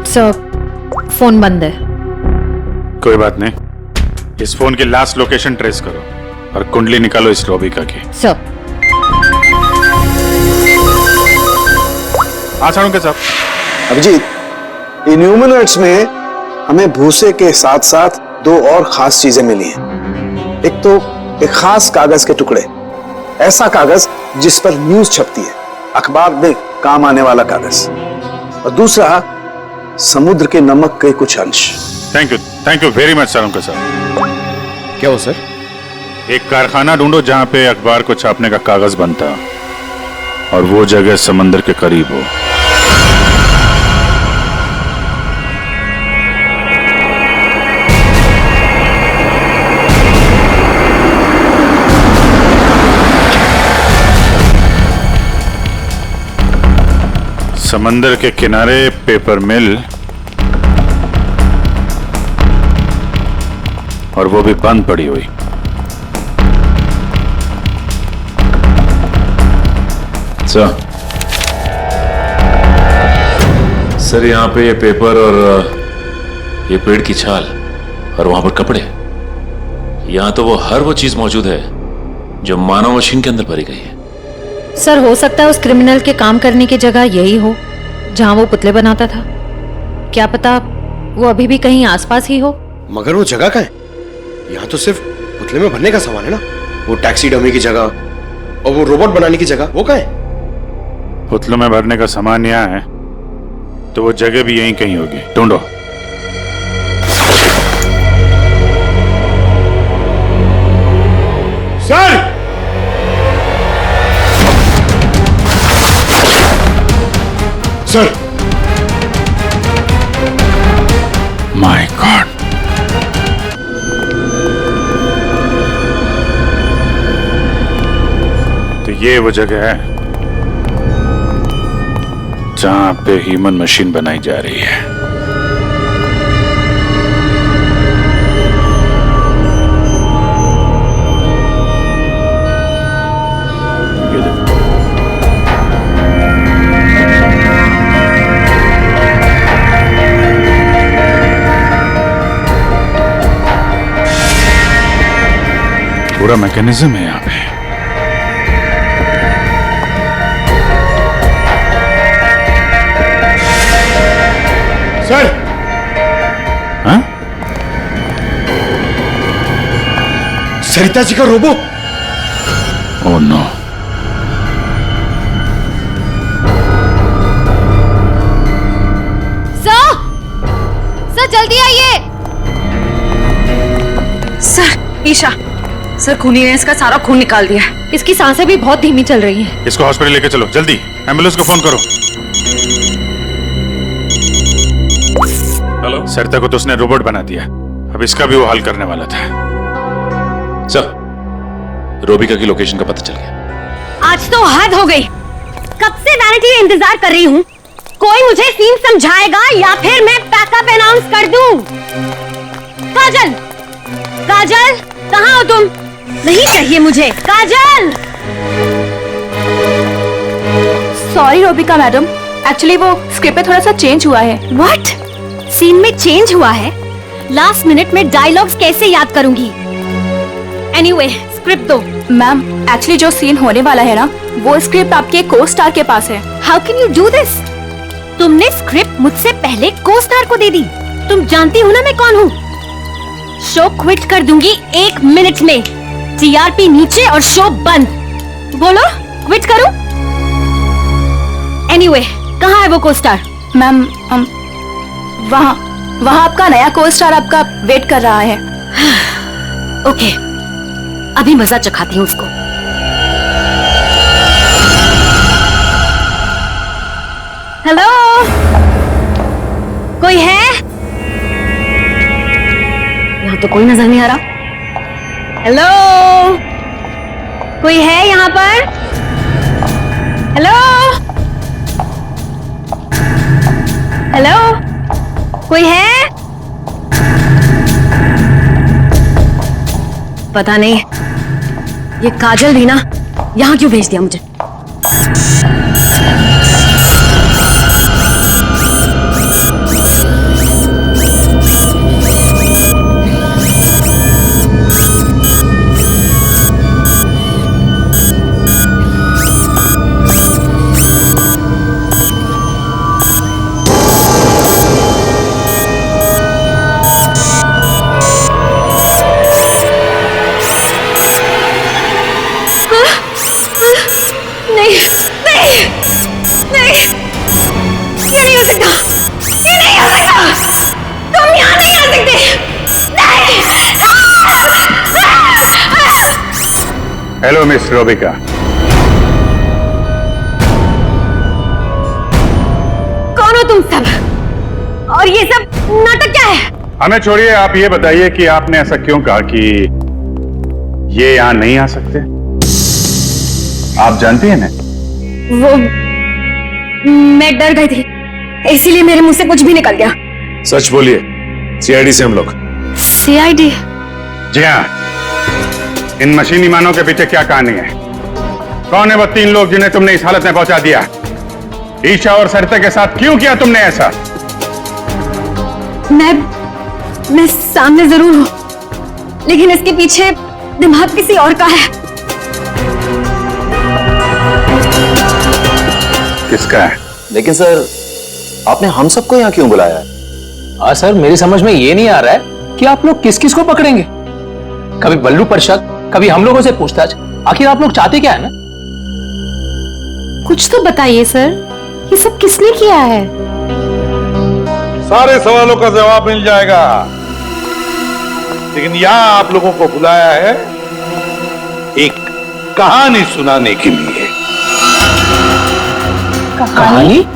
U: सर, फोन बंद है।
F: कोई बात नहीं, इस फोन की लास्ट लोकेशन ट्रेस करो और कुंडली निकालो इस रॉबिका की।
U: सर।
F: हाँ साळुंखे साहब।
C: अभिजीत, इन ह्यूमनॉइड्स में हमें भूसे के साथ साथ 2 और खास चीजें मिली हैं। एक तो एक खास कागज के टुकड़े, ऐसा कागज जिस पर न्यूज छपती है, अखबार में काम आने वाला कागज, और दूसरा समुद्र के नमक के कुछ अंश।
F: Thank you very much Salunkhe साहब।
N: क्या हो सर?
F: एक कारखाना ढूंढो जहां पे अखबार को छापने का कागज बनता और वो जगह समंदर के करीब हो। समंदर के किनारे पेपर मिल, और वो भी बंद पड़ी हुई।
Q: सर यहाँ पे ये पेपर और ये पेड़ की छाल और वहां पर कपड़े, यहाँ तो हर वो चीज मौजूद है जो मानव मशीन के अंदर भरी गई है।
U: सर हो सकता है उस क्रिमिनल के काम करने की जगह यही हो जहां वो पुतले बनाता था। क्या पता वो अभी भी कहीं आसपास ही हो।
V: मगर वो जगह कहाँ है? यहाँ तो सिर्फ पुतले में भरने का सामान है ना। वो टैक्सी डमी की जगह और वो रोबोट बनाने की जगह वो कहाँ है?
F: पुतलों में भरने का सामान यहाँ है तो वो जगह भी यहीं कहीं होगी। ढूंढो।
V: सर! सर!
F: माय गॉड, तो ये वो जगह है जहां पे ह्यूमन मशीन बनाई जा रही है। पूरा मैकेनिज्म है यहाँ पे।
V: सर!
F: हाँ?
V: सरिता जी का रोबो?
F: Oh no.
U: सर जल्दी आइए।
B: सर ईशा, सर खूनी ने इसका सारा खून निकाल दिया है।
U: इसकी सांसें भी बहुत धीमी चल रही हैं।
F: इसको हॉस्पिटल लेके चलो जल्दी। एम्बुलेंस को फोन करो। हेलो। सरिता को तो उसने रोबोट बना दिया, अब इसका भी वो हल करने वाला था।
Q: सर, रोबिका की लोकेशन का पता चल गया।
W: आज तो हद हो गई। कब से वैनिटी में इंतजार कर रही हूँ। कोई मुझे सीन समझाएगा या फिर मैं पैकअप अनाउंस कर दूं। काजल, काजल कहाँ हो तुम? नहीं चाहिए मुझे। काजल!
B: सॉरी रोबिका मैडम, एक्चुअली वो स्क्रिप्ट में थोड़ा सा चेंज हुआ है।
W: व्हाट? सीन में चेंज हुआ है? लास्ट मिनट में डायलॉग्स कैसे याद करूंगी? एनीवे, स्क्रिप्ट दो।
B: मैम, एक्चुअली जो सीन होने वाला है ना, वो स्क्रिप्ट आपके को स्टार के पास है।
W: How can you do this? तुमने स्क्रिप्ट मुझसे पहले को स्टार को दे दी। तुम जानती हो ना मैं कौन हूँ। शो क्विट कर दूंगी 1 मिनट में। टीआरपी नीचे और शो बंद। बोलो, क्विट करूं? एनीवे, कहाँ है वो को स्टार?
B: मैम, वहाँ आपका नया को स्टार आपका वेट कर रहा है।
W: ओके, अभी मजा चखाती हूँ उसको। हेलो, कोई है? यहाँ तो कोई नजर नहीं आ रहा। हेलो, कोई है यहाँ पर? हेलो, हेलो, कोई है? पता नहीं ये काजल भी ना यहाँ क्यों भेज दिया मुझे।
F: Hello miss Robika.
W: कौन हो तुम सब? और ये सब नाटक क्या है?
F: हमें छोड़िए, आप ये बताइए कि आपने ऐसा क्यों कहा कि ये यहां नहीं आ सकते? आप जानती हैं ना?
W: वो मैं डर गई थी, इसीलिए मेरे मुंह से कुछ भी निकल गया।
J: सच बोलिए, सीआईडी से हम लोग।
W: सीआईडी?
F: जी हाँ। इन मशीनी मानव के पीछे क्या कहानी है? कौन है वो 3 लोग जिन्हें तुमने इस हालत में पहुंचा दिया? ईशा और सरिता के साथ क्यों किया तुमने ऐसा?
W: मैं सामने जरूर हूं, लेकिन इसके पीछे दिमाग किसी और का है।
F: किसका है?
H: लेकिन सर, आपने हम सबको यहाँ क्यों बुलाया है?
N: हाँ सर, मेरी समझ में ये नहीं आ रहा है कि आप लोग किस किस को पकड़ेंगे। कभी बल्लू पर शक, कभी हम लोगों से पूछताछ। आखिर आप लोग चाहते क्या है ना?
U: कुछ तो बताइए सर, ये सब किसने किया है?
E: सारे सवालों का जवाब मिल जाएगा, लेकिन यहां आप लोगों को बुलाया है एक कहानी सुनाने के लिए।
N: कहानी?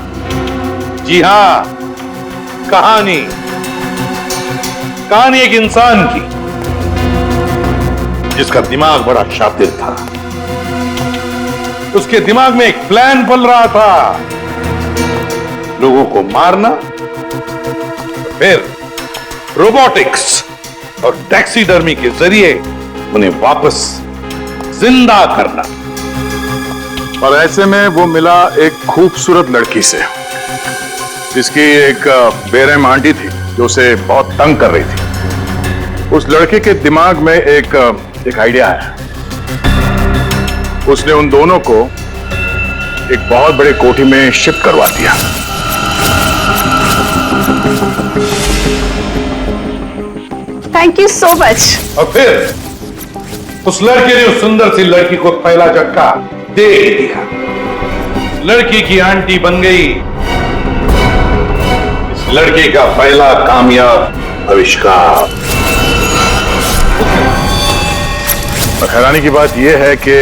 E: जी हां, कहानी। कहानी एक इंसान की जिसका दिमाग बड़ा शातिर था। उसके दिमाग में एक प्लान पल रहा था, लोगों को मारना, फिर रोबोटिक्स और टैक्सीडर्मी के जरिए उन्हें वापस जिंदा करना।
F: और ऐसे में वो मिला एक खूबसूरत लड़की से, जिसकी एक बेरहम आंटी थी जो उसे बहुत तंग कर रही थी। उस लड़के के दिमाग में एक आइडिया है। उसने उन दोनों को एक बहुत बड़े कोठी में शिफ्ट करवा दिया।
W: Thank you so much.
E: और फिर उस लड़के ने उस सुंदर सी लड़की को पहला झटका दे दिया। लड़की की आंटी बन गई इस लड़के का पहला कामयाब आविष्कार।
F: और हैरानी की बात यह है कि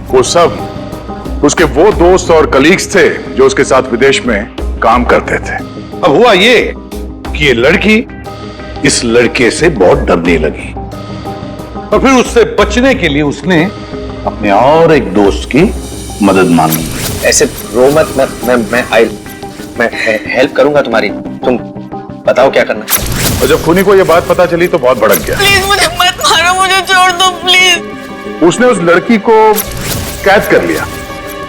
F: वो सब उसके वो दोस्त और कलीग्स थे जो उसके साथ विदेश में काम करते थे।
E: अब हुआ ये कि ये लड़की इस लड़के से बहुत डरने लगी और फिर उससे बचने के लिए उसने अपने और एक दोस्त की मदद मांगी।
H: ऐसे रो मत, मैं हेल्प करूंगा तुम्हारी, तुम बताओ क्या करना है।
F: और जब खूनी को यह बात पता चली तो बहुत भड़क गया।
G: प्लीज मुझे मत मारो, मुझे छोड़ दो प्लीज।
F: उसने उस लड़की को कैद कर लिया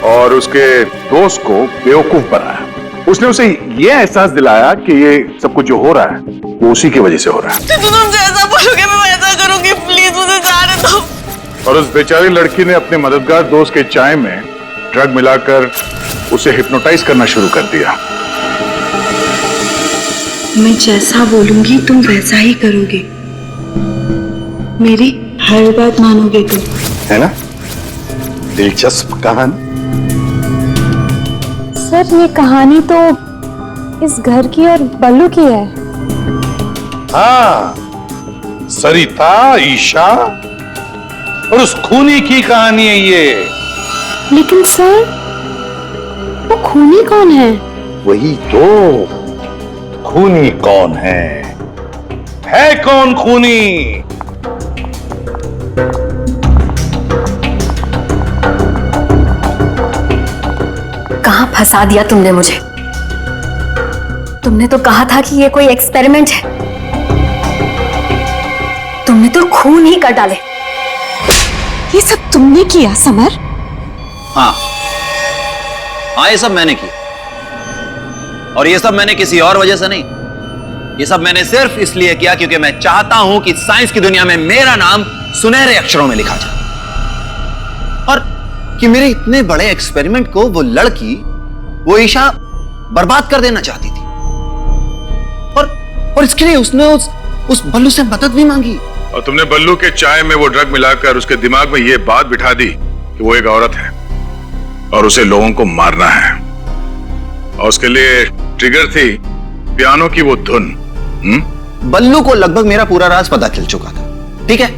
F: और उसके दोस्त को बेवकूफ बनाया। उसने उसे यह एहसास दिलाया कि ये सब कुछ जो हो रहा है वो उसी की वजह से हो रहा है।
G: तो तुम जैसा बोलोगे मैं वैसा करूंगी, प्लीज मुझे जाने दो।
F: और उस बेचारी लड़की ने अपने मददगार दोस्त के चाय में ड्रग मिलाकर उसे हिप्नोटाइज करना शुरू कर दिया।
I: मैं जैसा बोलूंगी तुम वैसा ही करोगे, मेरी हर बात मानोगे तुम,
C: है ना? दिलचस्प कहानी।
U: सर, ये कहानी तो इस घर की और बल्लू की है।
E: हाँ, सरिता, ईशा और उस खूनी की कहानी है ये।
U: लेकिन सर, वो खूनी कौन है?
E: वही तो, खूनी कौन है कौन खूनी?
W: कहां फंसा दिया तुमने मुझे? तुमने तो कहा था कि ये कोई एक्सपेरिमेंट है, तुमने तो खून ही कर डाले।
B: ये सब तुमने किया समर?
H: हाँ, ये सब मैंने किया, और ये सब मैंने किसी और वजह से नहीं। ये सब मैंने सिर्फ इसलिए किया क्योंकि मैं चाहता हूं कि साइंस की दुनिया में मेरा नाम सुनहरे अक्षरों में लिखा जाए, और कि मेरे इतने बड़े एक्सपेरिमेंट को वो लड़की, वो ईशा बर्बाद कर देना चाहती थी। और इसके लिए उसने उस बल्लू से मदद भी मांगी।
F: और तुमने बल्लू के चाय में वो ड्रग मिलाकर उसके दिमाग में ये बात बिठा दी कि वो एक औरत है और उसे लोगों को मारना है, और उसके लिए ट्रिगर थी पियानो की वो धुन।
H: बल्लू को लगभग मेरा पूरा राज पता चल चुका था, ठीक है?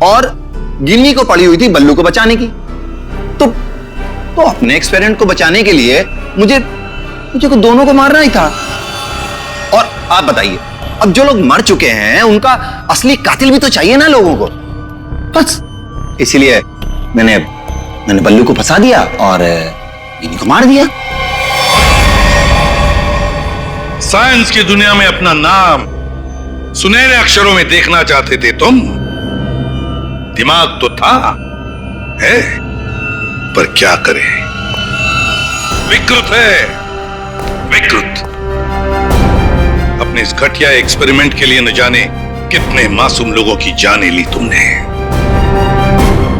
H: और गिन्नी को पड़ी हुई थी बल्लू को बचाने की। तो अपने एक्सपेरिमेंट को बचाने के लिए मुझे को दोनों को मारना ही था। और आप बताइए, अब जो लोग मर चुके हैं उनका असली कातिल भी तो चाहिए ना लोगों को। बस इसीलिए मैंने बल्लू को फंसा दिया और गिन्नी को मार दिया।
E: साइंस की दुनिया में अपना नाम सुनहरे अक्षरों में देखना चाहते थे तुम। दिमाग तो था, है, पर क्या करें, विकृत है, विकृत। अपने इस घटिया एक्सपेरिमेंट के लिए न जाने कितने मासूम लोगों की जानें ली तुमने।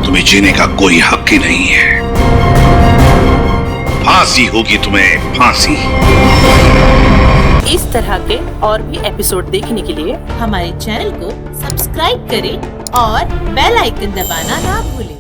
E: तुम्हें जीने का कोई हक ही नहीं है। फांसी होगी तुम्हें, फांसी।
A: इस तरह के और भी एपिसोड देखने के लिए हमारे चैनल को सब्सक्राइब करें और बेल आइकन दबाना ना भूलें।